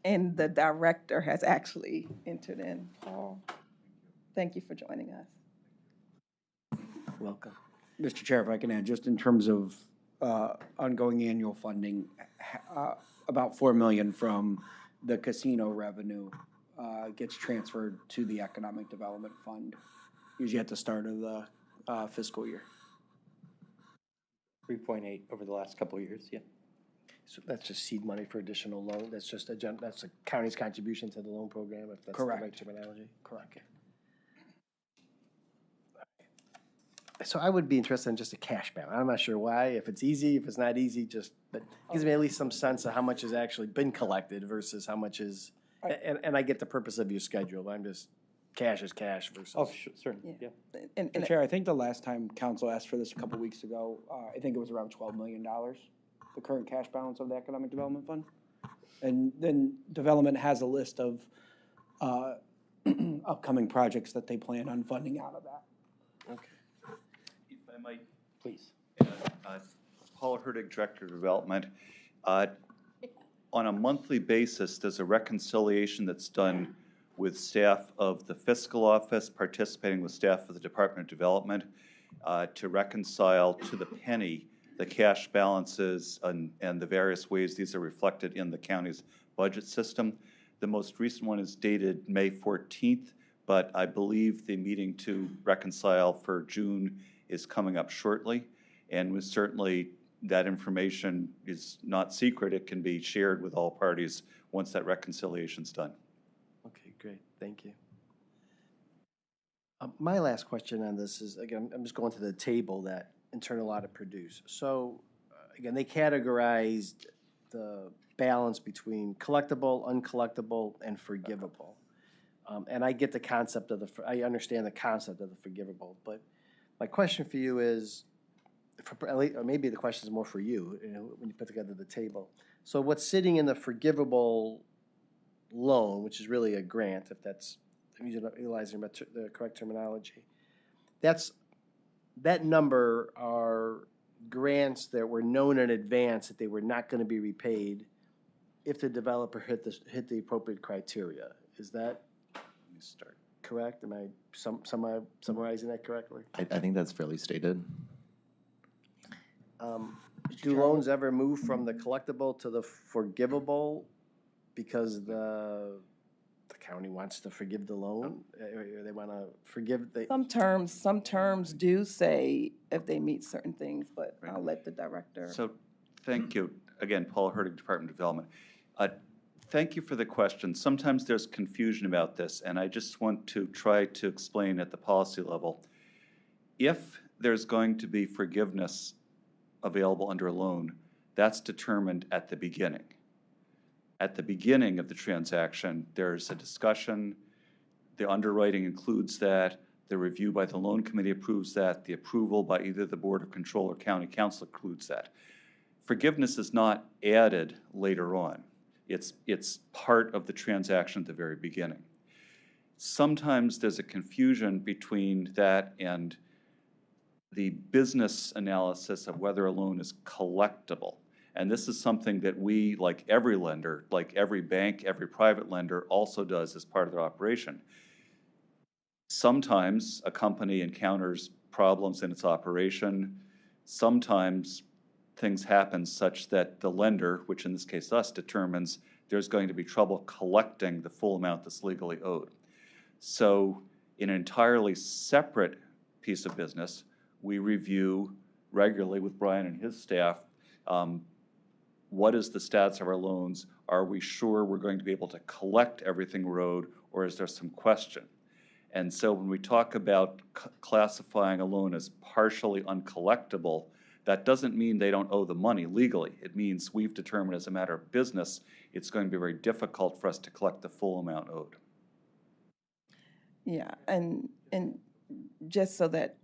And the director has actually entered in. Paul, thank you for joining us. Welcome. Mr. Chair, if I can add, just in terms of ongoing annual funding, about $4 million from the casino revenue gets transferred to the Economic Development Fund, usually at the start of the fiscal year. 3.8 over the last couple of years, yeah. So that's just seed money for additional loan? That's just that's a county's contribution to the loan program, if that's the right Correct. terminology? Correct. Okay. So I would be interested in just a cash balance. I'm not sure why, if it's easy, if it's not easy, just, but it gives me at least some sense of how much has actually been collected versus how much is, and I get the purpose of your schedule, but I'm just, cash is cash versus. Oh, certainly, yeah. And Mr. Chair, I think the last time council asked for this a couple weeks ago, I think it was around $12 million, the current cash balance of the Economic Development Fund. And then development has a list of upcoming projects that they plan on funding out of that. Okay. If I might, Please. Paul Herdig, Director of Development. On a monthly basis, there's a reconciliation that's done with staff of the fiscal office, participating with staff of the Department of Development, to reconcile to the penny the cash balances and the various ways these are reflected in the county's budget system. The most recent one is dated May 14th, but I believe the meeting to reconcile for June is coming up shortly. And certainly that information is not secret. It can be shared with all parties once that reconciliation's done. Okay, great, thank you. My last question on this is, again, I'm just going to the table that internal audit produced. So, again, they categorized the balance between collectible, uncollectible, and forgivable. And I get the concept of I understand the concept of the forgivable, but my question for you is, or maybe the question is more for you, when you put together the table. So what's sitting in the forgivable loan, which is really a grant, if that's, I'm utilizing the correct terminology, that number are grants that were known in advance that they were not going to be repaid if the developer hit the appropriate criteria. Is that, let me start, correct? Am I summarizing that correctly? I think that's fairly stated. Do loans ever move from the collectible to the forgivable because the county wants to forgive the loan, or they want to forgive the? Some terms do say if they meet certain things, but I'll let the director. So, thank you. Again, Paul Herdig, Department of Development. Thank you for the question. Sometimes there's confusion about this, and I just want to try to explain at the policy level. If there's going to be forgiveness available under a loan, that's determined at the beginning. At the beginning of the transaction, there's a discussion, the underwriting includes that, the review by the loan committee approves that, the approval by either the Board of Control or County Council includes that. Forgiveness is not added later on. It's part of the transaction at the very beginning. Sometimes there's a confusion between that and the business analysis of whether a loan is collectible. And this is something that we, like every lender, like every bank, every private lender also does as part of their operation. Sometimes a company encounters problems in its operation. Sometimes things happen such that the lender, which in this case us, determines there's going to be trouble collecting the full amount that's legally owed. So in an entirely separate piece of business, we review regularly with Brian and his staff what is the status of our loans? Are we sure we're going to be able to collect everything we're owed, or is there some question? And so when we talk about classifying a loan as partially uncollectible, that doesn't mean they don't owe the money legally. It means we've determined as a matter of business, it's going to be very difficult for us to collect the full amount owed. Yeah, and just so that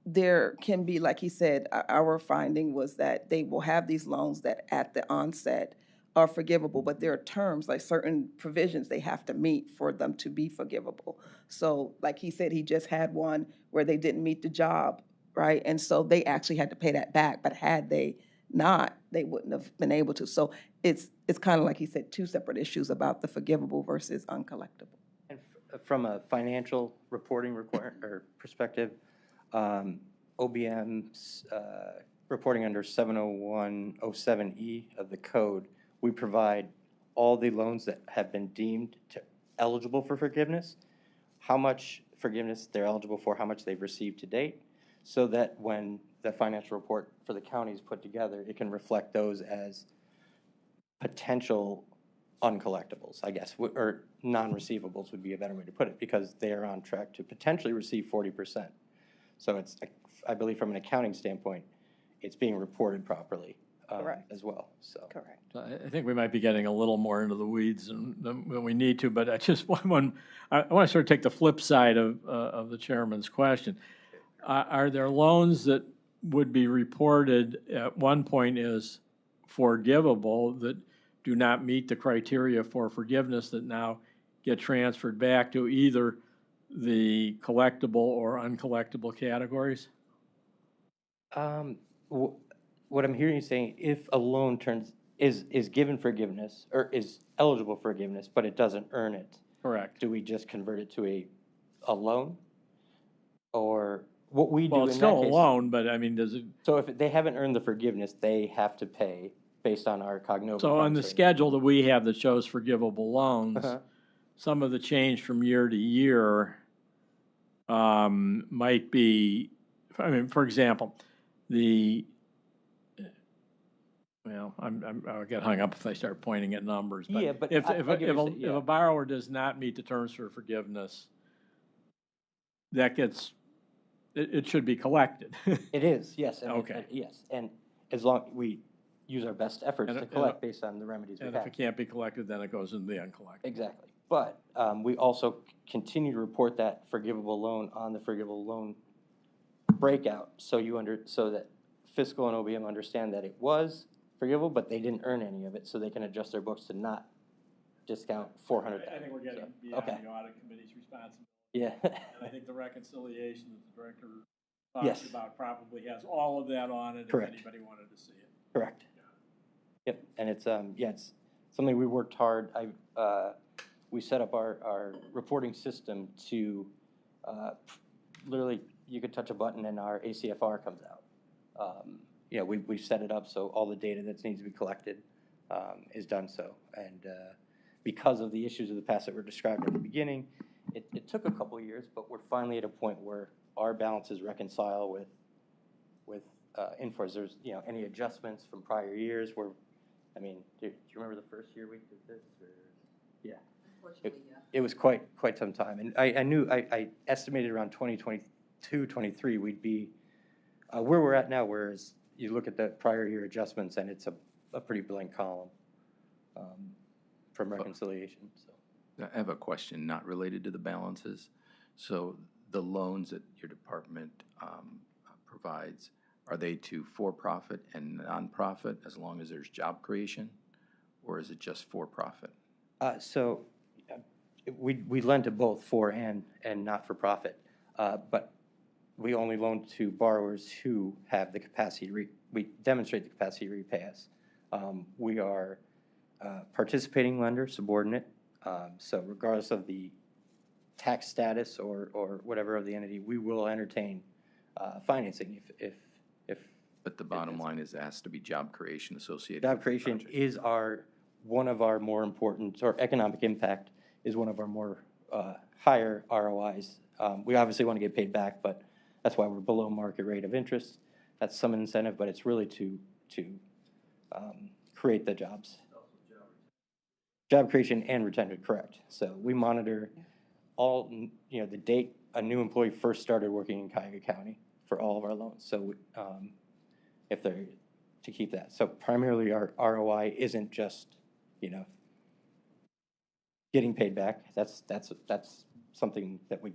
there can be, like he said, our finding was that they will have these loans that at the onset are forgivable, but there are terms, like certain provisions they have to meet for them to be forgivable. So like he said, he just had one where they didn't meet the job, right? And so they actually had to pay that back, but had they not, they wouldn't have been able to. So it's kind of like he said, two separate issues about the forgivable versus uncollectible. And from a financial reporting perspective, OBM's reporting under 70107E of the code, we provide all the loans that have been deemed eligible for forgiveness, how much forgiveness they're eligible for, how much they've received to date, so that when the financial report for the county is put together, it can reflect those as potential uncollectibles, I guess, or non-receivables would be a better way to put it, because they are on track to potentially receive 40%. So it's, I believe from an accounting standpoint, it's being reported properly as well, so. Correct. I think we might be getting a little more into the weeds than we need to, but I just want to sort of take the flip side of the chairman's question. Are there loans that would be reported at one point as forgivable that do not meet the criteria for forgiveness that now get transferred back to either the collectible or uncollectible categories? What I'm hearing you saying, if a loan is given forgiveness or is eligible for forgiveness, but it doesn't earn it, Correct. do we just convert it to a loan? Or what we do Well, in it's that still a case? loan, but I mean, does it? So if they haven't earned the forgiveness, they have to pay based on our cognitive. So on the schedule that we have that shows forgivable loans, some of the change from year to year might be, I mean, for example, I'll get hung up if I start pointing at numbers. But yeah, but if if a borrower does not meet the terms for forgiveness, that gets, it should be collected. It is, yes. And Okay. yes, and as long we use our best efforts to collect based on the remedies we And have. if it can't be collected, then it goes into the uncollectible. Exactly. But we also continue to report that forgivable loan on the forgivable loan breakout, so so that fiscal and OBM understand that it was forgivable, but they didn't earn any of it, so they can adjust their books to not discount 400,000. I think we're getting beyond the audit committee's responsibility. Yeah. And I think the reconciliation that the director Yes. talks about probably has all of that on it Correct. if anybody wanted to see it. Correct. Yep, and it's it's something we worked hard. We set up our reporting system to literally you could touch a button and our ACFR comes out. We set it up so all the data that needs to be collected is done so. And because of the issues of the past that were described at the beginning, it took a couple of years, but we're finally at a point where our balances reconcile with Infor's. There's any adjustments from prior years where, I mean, do you remember the first year we did this? Or, yeah. It was quite some time, and I estimated around 2022, 23 we'd be where we're at now. Whereas you look at the prior year adjustments, and it's a pretty blank column from reconciliation. So I have a question not related to the balances. So the loans that your department provides, are they to for-profit and nonprofit as long as there's job creation, or is it just for-profit? We lend to both for and not-for-profit, but we only loan to borrowers who have the capacity we demonstrate the capacity to repay us. We are participating lender, subordinate, so regardless of the tax status or whatever of the entity, we will entertain financing if. But the bottom line is it has to be job creation associated. Job with the creation project. is one of our more important, or economic impact is one of our more higher ROIs. We obviously want to get paid back, but that's why we're below market rate of interest. That's some incentive, but it's really to create the jobs. Job creation and retention, correct. So we monitor all, the date a new employee first started working in Cuyahoga County for all of our loans. So if they're to keep that. So primarily our ROI isn't just, getting paid back. That's something that we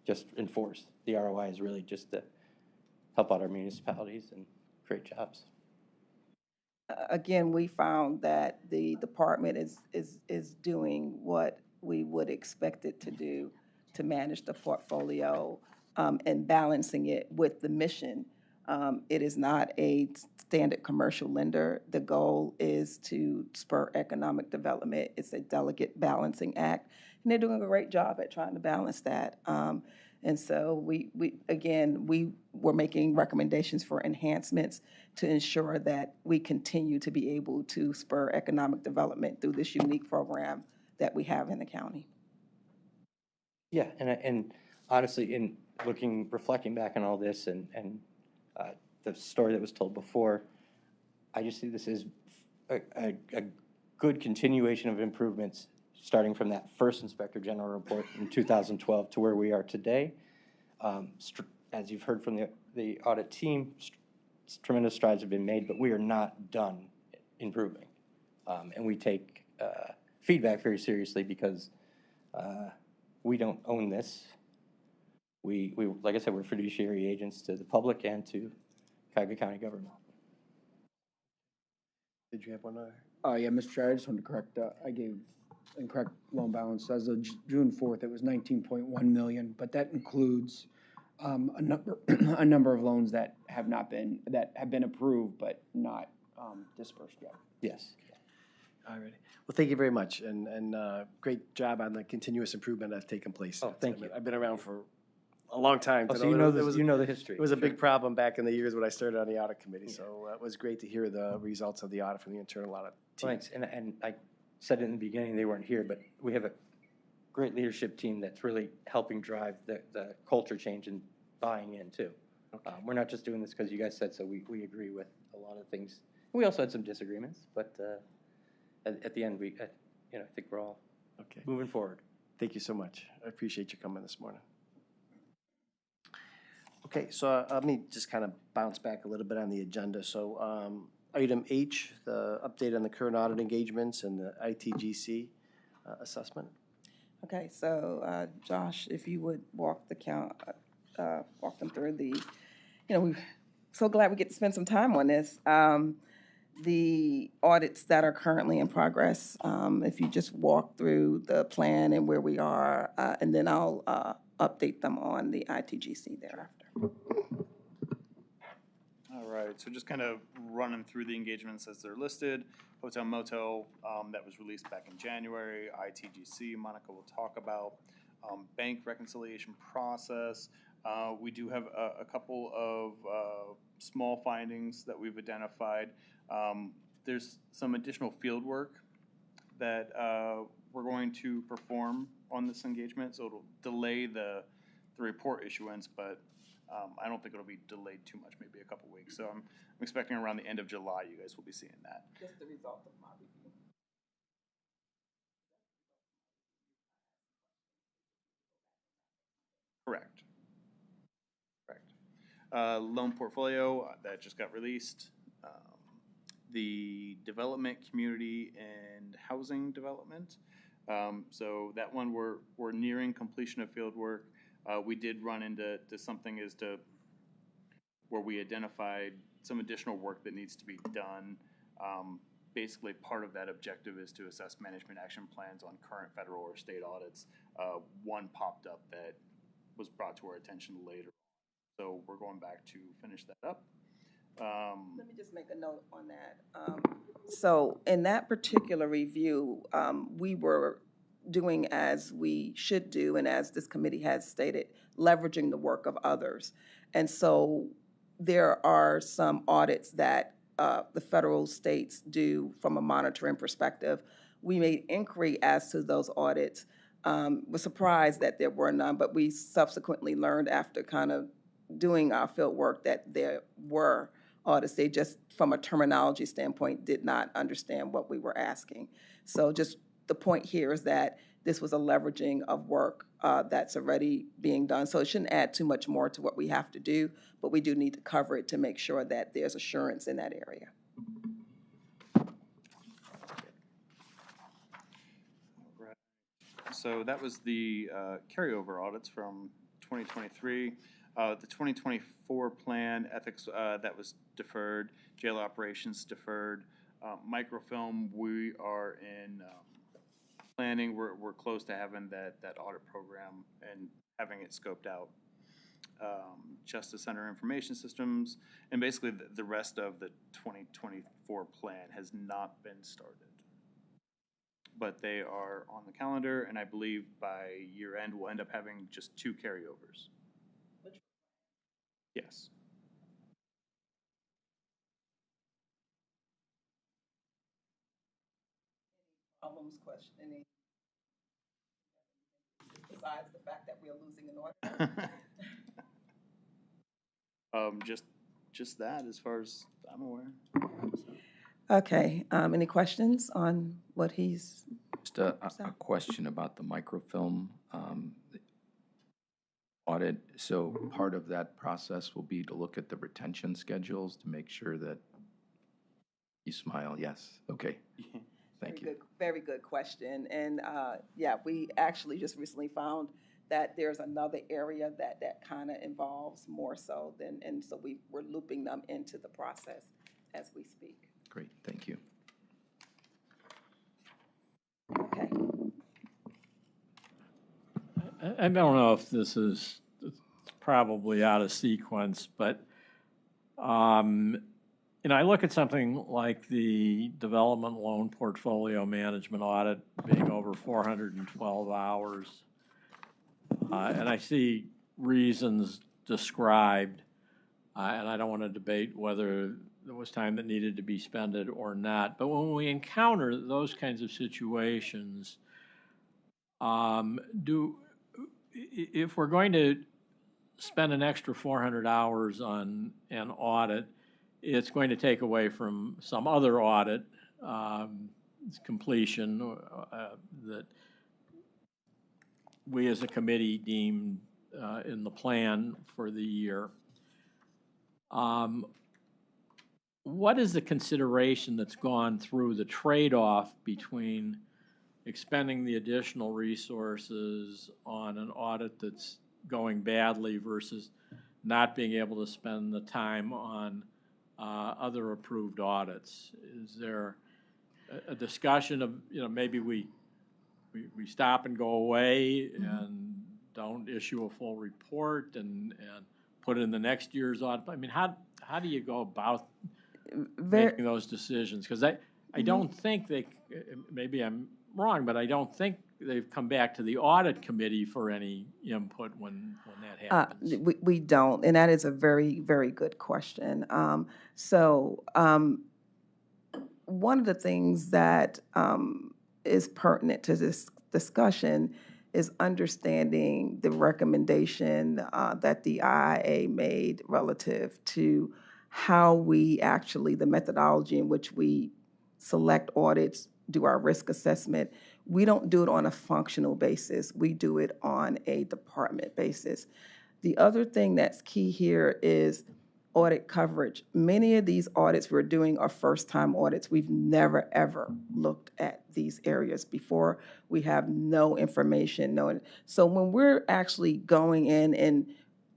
just enforce. The ROI is really just to help out our municipalities and create jobs. Again, we found that the department is doing what we would expect it to do to manage the portfolio and balancing it with the mission It is not a standard commercial lender. The goal is to spur economic development. It's a delicate balancing act, and they're doing a great job at trying to balance that. And so we were making recommendations for enhancements to ensure that we continue to be able to spur economic development through this unique program that we have in the county. Yeah, and honestly, in reflecting back on all this and the story that was told before, I just see this as a good continuation of improvements, starting from that first Inspector General report in 2012 to where we are today. As you've heard from the audit team, tremendous strides have been made, but we are not done improving. And we take feedback very seriously because we don't own this. We, like I said, we're fiduciary agents to the public and to Cuyahoga County government. Did you have one other? Yeah, Mr. Chair, I just wanted to correct, I gave incorrect loan balance. As of June 4th, it was 19.1 million, but that includes a number of loans that have been approved but not dispersed yet. Yes. All righty. Well, thank you very much, and great job on the continuous improvement that's taken place. Oh, thank you. I've been around for a long time. Oh, to so you know the history. It was a big problem back in the years when I started on the audit committee, so it was great to hear the results of the audit from the internal audit team. Thanks, and I said it in the beginning, they weren't here, but we have a great leadership team that's really helping drive the culture change and buying in too. Okay. We're not just doing this because you guys said so. We agree with a lot of things. We also had some disagreements, but at the end, I think we're all moving forward. Thank you so much. I appreciate you coming this morning. Okay, so let me just kind of bounce back a little bit on the agenda. So item H, the update on the current audit engagements and the ITGC assessment. Okay, so Josh, if you would walk them through we're so glad we get to spend some time on this. The audits that are currently in progress, if you just walk through the plan and where we are, and then I'll update them on the ITGC thereafter. All right, so just kind of running through the engagements as they're listed. Hotel Motel, that was released back in January. ITGC, Monica will talk about. Bank reconciliation process. We do have a couple of small findings that we've identified. There's some additional field work that we're going to perform on this engagement, so it'll delay the report issuance, but I don't think it'll be delayed too much, maybe a couple weeks. So I'm expecting around the end of July you guys will be seeing that. Just the result of my review. Correct. Loan portfolio that just got released. The development, community, and housing development. So that one we're nearing completion of field work. We did run into something as to where we identified some additional work that needs to be done. Basically, part of that objective is to assess management action plans on current federal or state audits. One popped up that was brought to our attention later. So we're going back to finish that up. Let me just make a note on that. So in that particular review, we were doing as we should do, and as this committee has stated, leveraging the work of others. And so there are some audits that the federal states do from a monitoring perspective. We made inquiry as to those audits. Was surprised that there were none, but we subsequently learned after kind of doing our field work that there were audits. They just, from a terminology standpoint, did not understand what we were asking. So just the point here is that this was a leveraging of work that's already being done. So it shouldn't add too much more to what we have to do, but we do need to cover it to make sure that there's assurance in that area. So that was the carryover audits from 2023. The 2024 plan, ethics, that was deferred. Jail operations deferred. Microfilm, we are in planning. We're close to having that audit program and having it scoped out. Justice Center information systems, and basically the rest of the 2024 plan has not been started. But they are on the calendar, and I believe by year end, we'll end up having just 2 carryovers. Yes. Problems, question, any, besides the fact that we are losing an audit? Just that, as far as I'm aware. Okay, any questions on what he's, Just a question about the microfilm audit. So part of that process will be to look at the retention schedules to make sure that you smile, yes, okay. Thank you. Very good question. And yeah, we actually just recently found that there's another area that kind of involves more so than, and so we're looping them into the process as we speak. Great, thank you. Okay. I don't know if this is probably out of sequence, but I look at something like the development loan portfolio management audit being over 412 hours, and I see reasons described, and I don't want to debate whether there was time that needed to be spent or not, but when we encounter those kinds of situations, if we're going to spend an extra 400 hours on an audit, it's going to take away from some other audit completion that we as a committee deemed in the plan for the year. What is the consideration that's gone through the trade-off between expending the additional resources on an audit that's going badly versus not being able to spend the time on other approved audits? Is there a discussion of, maybe we stop and go away and don't issue a full report and put it in the next year's audit? I mean, how do you go about making those decisions? Because I don't think maybe I'm wrong, but I don't think they've come back to the audit committee for any input when that happens. We don't, and that is a very, very good question. One of the things that is pertinent to this discussion is understanding the recommendation that the IIA made relative to how we actually, the methodology in which we select audits, do our risk assessment. We don't do it on a functional basis. We do it on a department basis. The other thing that's key here is audit coverage. Many of these audits we're doing are first-time audits. We've never, ever looked at these areas before. We have no information. So when we're actually going in and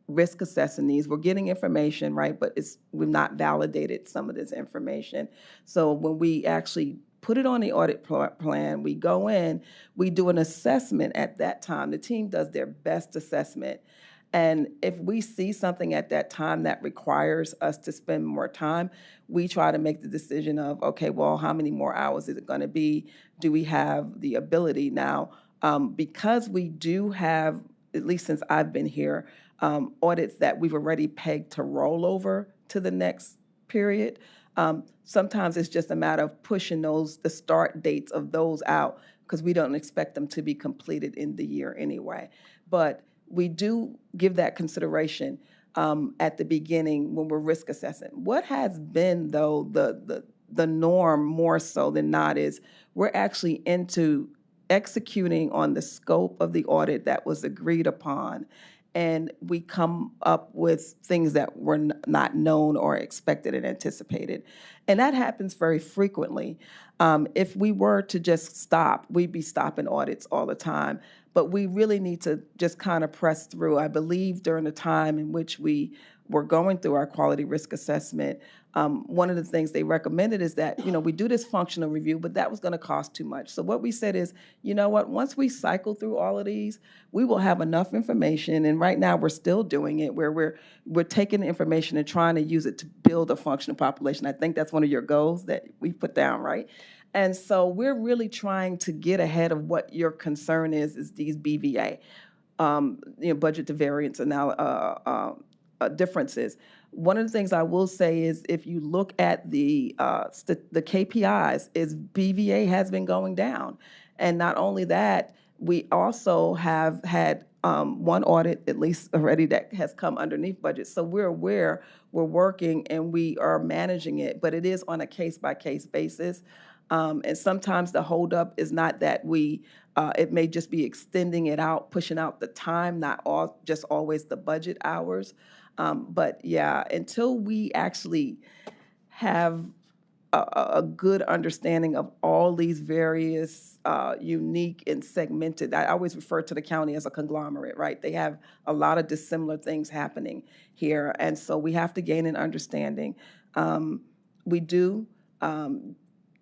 risk assessing these, we're getting information, right? But we've not validated some of this information. So when we actually put it on the audit plan, we go in, we do an assessment at that time. The team does their best assessment. And if we see something at that time that requires us to spend more time, we try to make the decision of, okay, well, how many more hours is it going to be? Do we have the ability now? Because we do have, at least since I've been here, audits that we've already pegged to roll over to the next period. Sometimes it's just a matter of pushing the start dates of those out because we don't expect them to be completed in the year anyway. But we do give that consideration at the beginning when we're risk assessing. What has been, though, the norm more so than not is we're actually into executing on the scope of the audit that was agreed upon, and we come up with things that were not known or expected and anticipated. And that happens very frequently. If we were to just stop, we'd be stopping audits all the time. But we really need to just kind of press through. I believe during the time in which we we're going through our quality risk assessment, one of the things they recommended is that, we do this functional review, but that was going to cost too much. So what we said is, you know what, once we cycle through all of these, we will have enough information, and right now we're still doing it, where we're taking the information and trying to use it to build a functional population. I think that's one of your goals that we put down, right? And so we're really trying to get ahead of what your concern is these BVA, budget to variance differences. One of the things I will say is if you look at the KPIs, is BVA has been going down. And not only that, we also have had one audit, at least already, that has come underneath budget. So we're aware, we're working, and we are managing it, but it is on a case-by-case basis. And sometimes the holdup is not that it may just be extending it out, pushing out the time, not just always the budget hours. But yeah, until we actually have a good understanding of all these various unique and segmented, I always refer to the county as a conglomerate, right? They have a lot of dissimilar things happening here. And so we have to gain an understanding. We do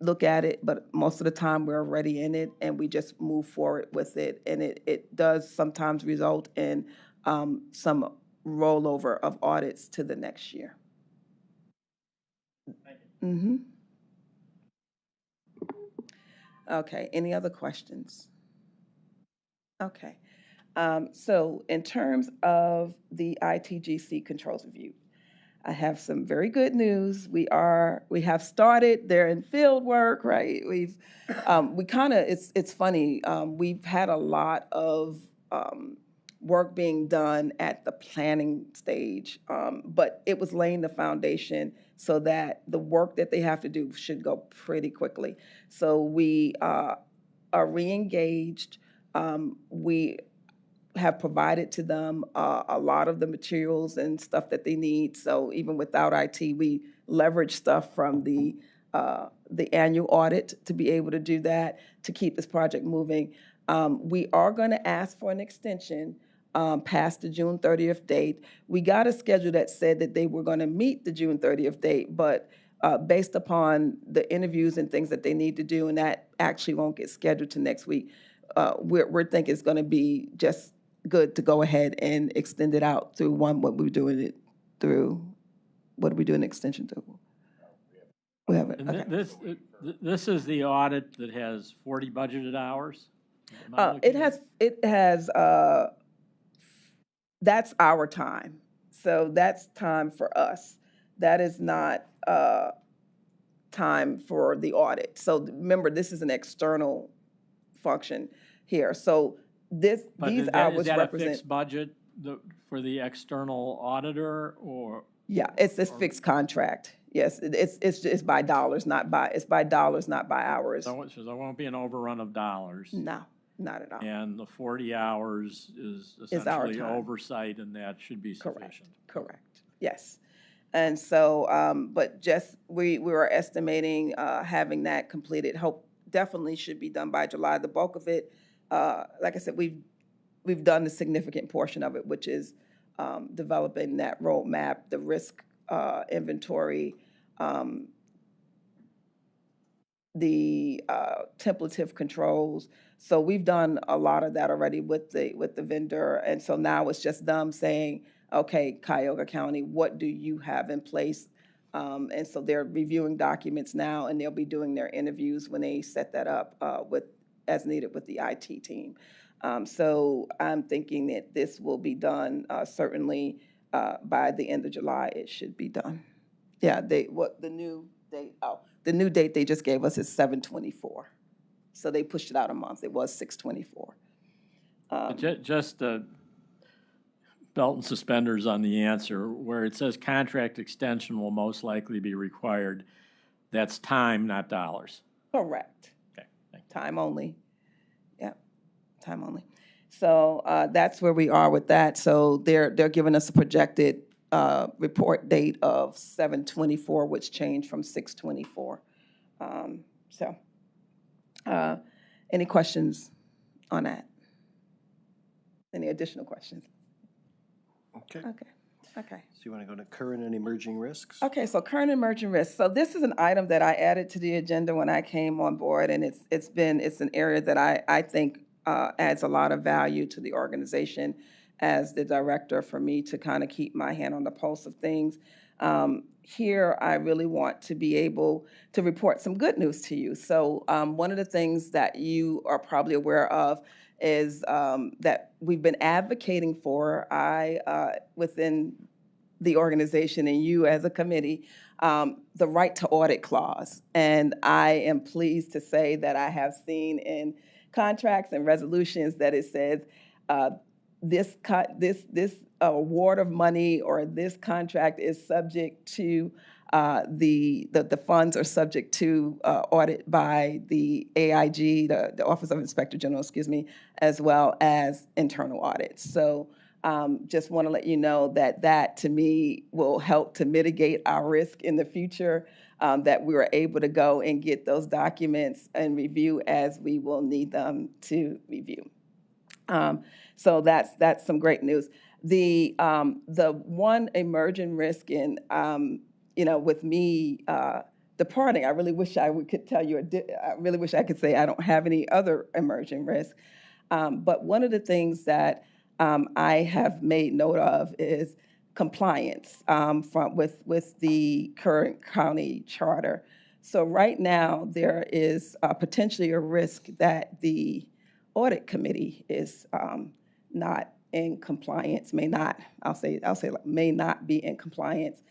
look at it, but most of the time we're already in it and we just move forward with it. And it does sometimes result in some rollover of audits to the next year. Mm-hmm. Okay, any other questions? Okay, so in terms of the ITGC controls review, I have some very good news. We have started. They're in field work, right? It's funny. We've had a lot of work being done at the planning stage, but it was laying the foundation so that the work that they have to do should go pretty quickly. So we are re-engaged. We have provided to them a lot of the materials and stuff that they need. So even without IT, we leverage stuff from the annual audit to be able to do that, to keep this project moving. We are going to ask for an extension past the June 30th date. We got a schedule that said that they were going to meet the June 30th date, but based upon the interviews and things that they need to do, and that actually won't get scheduled to next week, we're thinking it's going to be just good to go ahead and extend it out through what are we doing extension through? We have it. Okay. This is the audit that has 40 budgeted hours? It has, that's our time. So that's time for us. That is not time for the audit. So remember, this is an external function here. So these hours represent. Is that a fixed budget for the external auditor, or? Yeah, it's a fixed contract. Yes, it's by dollars, not by hours. So there won't be an overrun of dollars? No, not at all. And the 40 hours is essentially oversight, and that should be sufficient? Correct, yes. And so, but just, we were estimating having that completed, definitely should be done by July. The bulk of it, like I said, we've done the significant portion of it, which is developing that roadmap, the risk inventory, the templative controls. So we've done a lot of that already with the vendor, and so now it's just them saying, okay, Cuyahoga County, what do you have in place? And so they're reviewing documents now, and they'll be doing their interviews when they set that up as needed with the IT team. So I'm thinking that this will be done certainly by the end of July. It should be done. Yeah, the new date they just gave us is 7/24. So they pushed it out a month. It was 6/24. Just belt and suspenders on the answer, where it says contract extension will most likely be required. That's time, not dollars. Correct. Okay, thank you. Time only. Yep, time only. So that's where we are with that. So they're giving us a projected report date of 7/24, which changed from 6/24. Any questions on that? Any additional questions? Okay. Okay. Okay. So you want to go to current and emerging risks? Okay, so current emerging risks. So this is an item that I added to the agenda when I came on board, and it's an area that I think adds a lot of value to the organization as the director for me to kind of keep my hand on the pulse of things. Here, I really want to be able to report some good news to you. So one of the things that you are probably aware of is that we've been advocating for, within the organization and you as a committee, the right to audit clause. And I am pleased to say that I have seen in contracts and resolutions that it says this award of money or this contract is subject to the funds are subject to audit by the AIG, the Office of Inspector General, excuse me, as well as internal audits. So just want to let you know that to me will help to mitigate our risk in the future, that we were able to go and get those documents and review as we will need them to review. So that's some great news. The one emerging risk in with me departing, I really wish I could tell you. I really wish I could say I don't have any other emerging risk. But one of the things that I have made note of is compliance with the current county charter. So right now there is potentially a risk that the audit committee is not in compliance, may not be in compliance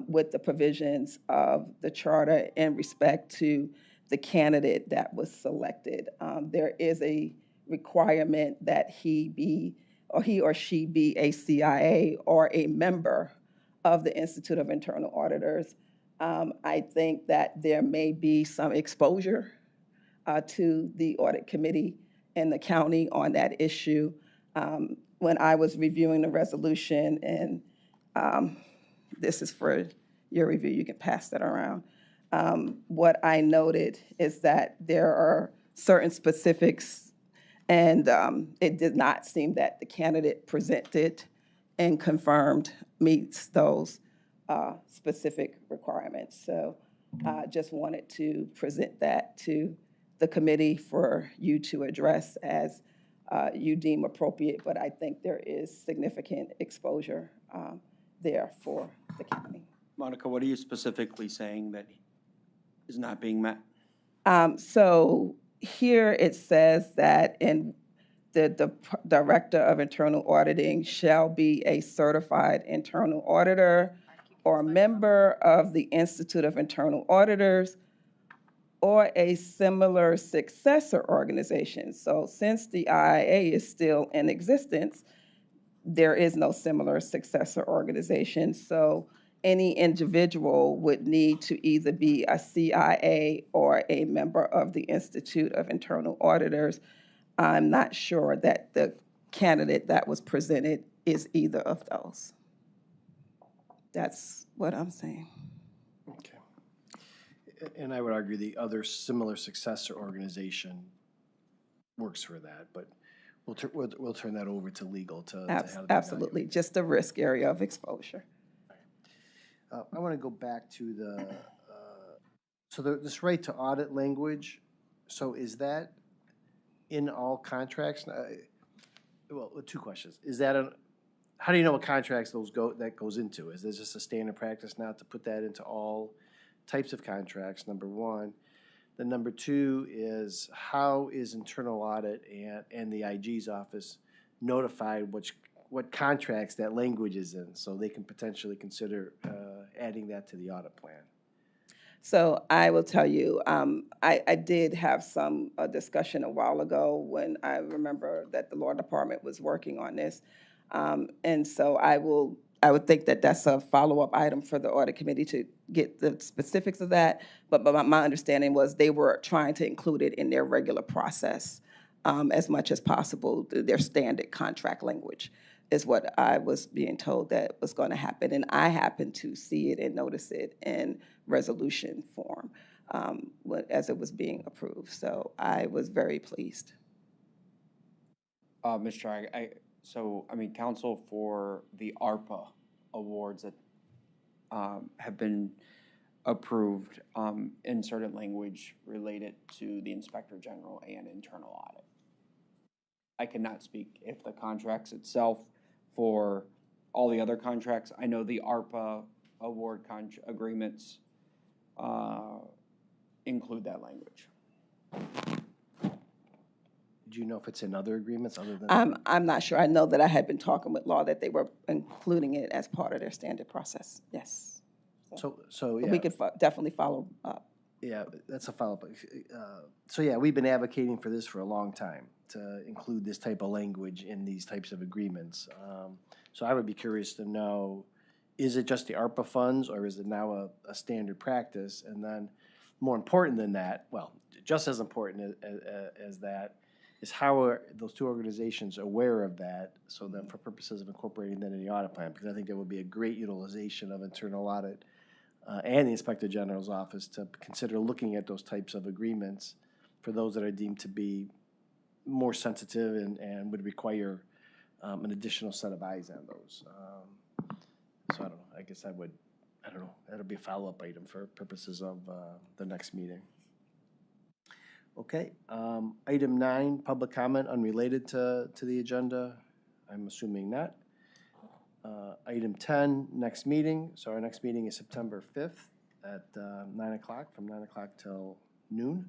with the provisions of the charter in respect to the candidate that was selected. There is a requirement that he or she be a CIA or a member of the Institute of Internal Auditors. I think that there may be some exposure to the audit committee and the county on that issue. When I was reviewing the resolution, and this is for your review, you can pass that around. What I noted is that there are certain specifics, and it did not seem that the candidate presented and confirmed meets those specific requirements. So I just wanted to present that to the committee for you to address as you deem appropriate, but I think there is significant exposure there for the county. Monica, what are you specifically saying that is not being met? So here it says that the Director of Internal Auditing shall be a certified internal auditor or member of the Institute of Internal Auditors or a similar successor organization. So since the IIA is still in existence, there is no similar successor organization. So any individual would need to either be a CIA or a member of the Institute of Internal Auditors. I'm not sure that the candidate that was presented is either of those. That's what I'm saying. Okay. And I would argue the other similar successor organization works for that, but we'll turn that over to legal to have them Absolutely, evaluate. just the risk area of exposure. I want to go back to this right to audit language. So is that in all contracts? Well, two questions. Is that how do you know what contracts that goes into? Is there just a standard practice now to put that into all types of contracts, number one? Then number two is how is internal audit and the IG's office notified what contracts that language is in, so they can potentially consider adding that to the audit plan? So I will tell you, I did have some discussion a while ago when I remember that the law department was working on this. And so I would think that that's a follow-up item for the audit committee to get the specifics of that. But my understanding was they were trying to include it in their regular process as much as possible, their standard contract language is what I was being told that was going to happen. And I happened to see it and notice it in resolution form as it was being approved. So I was very pleased. Mr. Chair, counsel for the ARPA awards that have been approved, inserted language related to the Inspector General and internal audit. I cannot speak if the contracts itself for all the other contracts. I know the ARPA award agreements include that language. Do you know if it's in other agreements other than? I'm not sure. I know that I had been talking with law that they were including it as part of their standard process. Yes. So, But yeah. we could definitely follow up. Yeah, that's a follow-up. So, yeah, we've been advocating for this for a long time, to include this type of language in these types of agreements. So I would be curious to know, is it just the ARPA funds, or is it now a standard practice? And then, more important than that, well, just as important as that, is how are those two organizations aware of that, so that for purposes of incorporating that in the audit plan? Because I think there will be a great utilization of internal audit and the Inspector General's office to consider looking at those types of agreements for those that are deemed to be more sensitive and would require an additional set of eyes on those. So I don't know, I guess I don't know, that'll be a follow-up item for purposes of the next meeting. Okay, item 9, public comment unrelated to the agenda. I'm assuming not. Item 10, next meeting. So our next meeting is September 5th at 9 o'clock, from 9 o'clock till noon,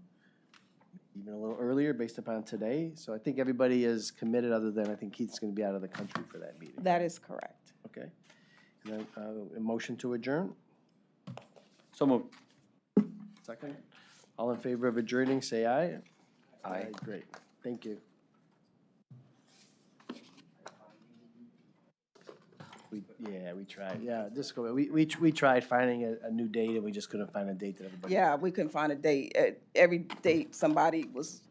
even a little earlier based upon today. So I think everybody is committed, other than I think Keith's going to be out of the country for that meeting. That is correct. Okay. And then a motion to adjourn. So moved. Second. All in favor of adjourning, say aye. Aye. Great. Thank you. We tried. Yeah, just go. We tried finding a new date, and we just couldn't find a date that everybody. Yeah, we couldn't find a date. Every date, somebody was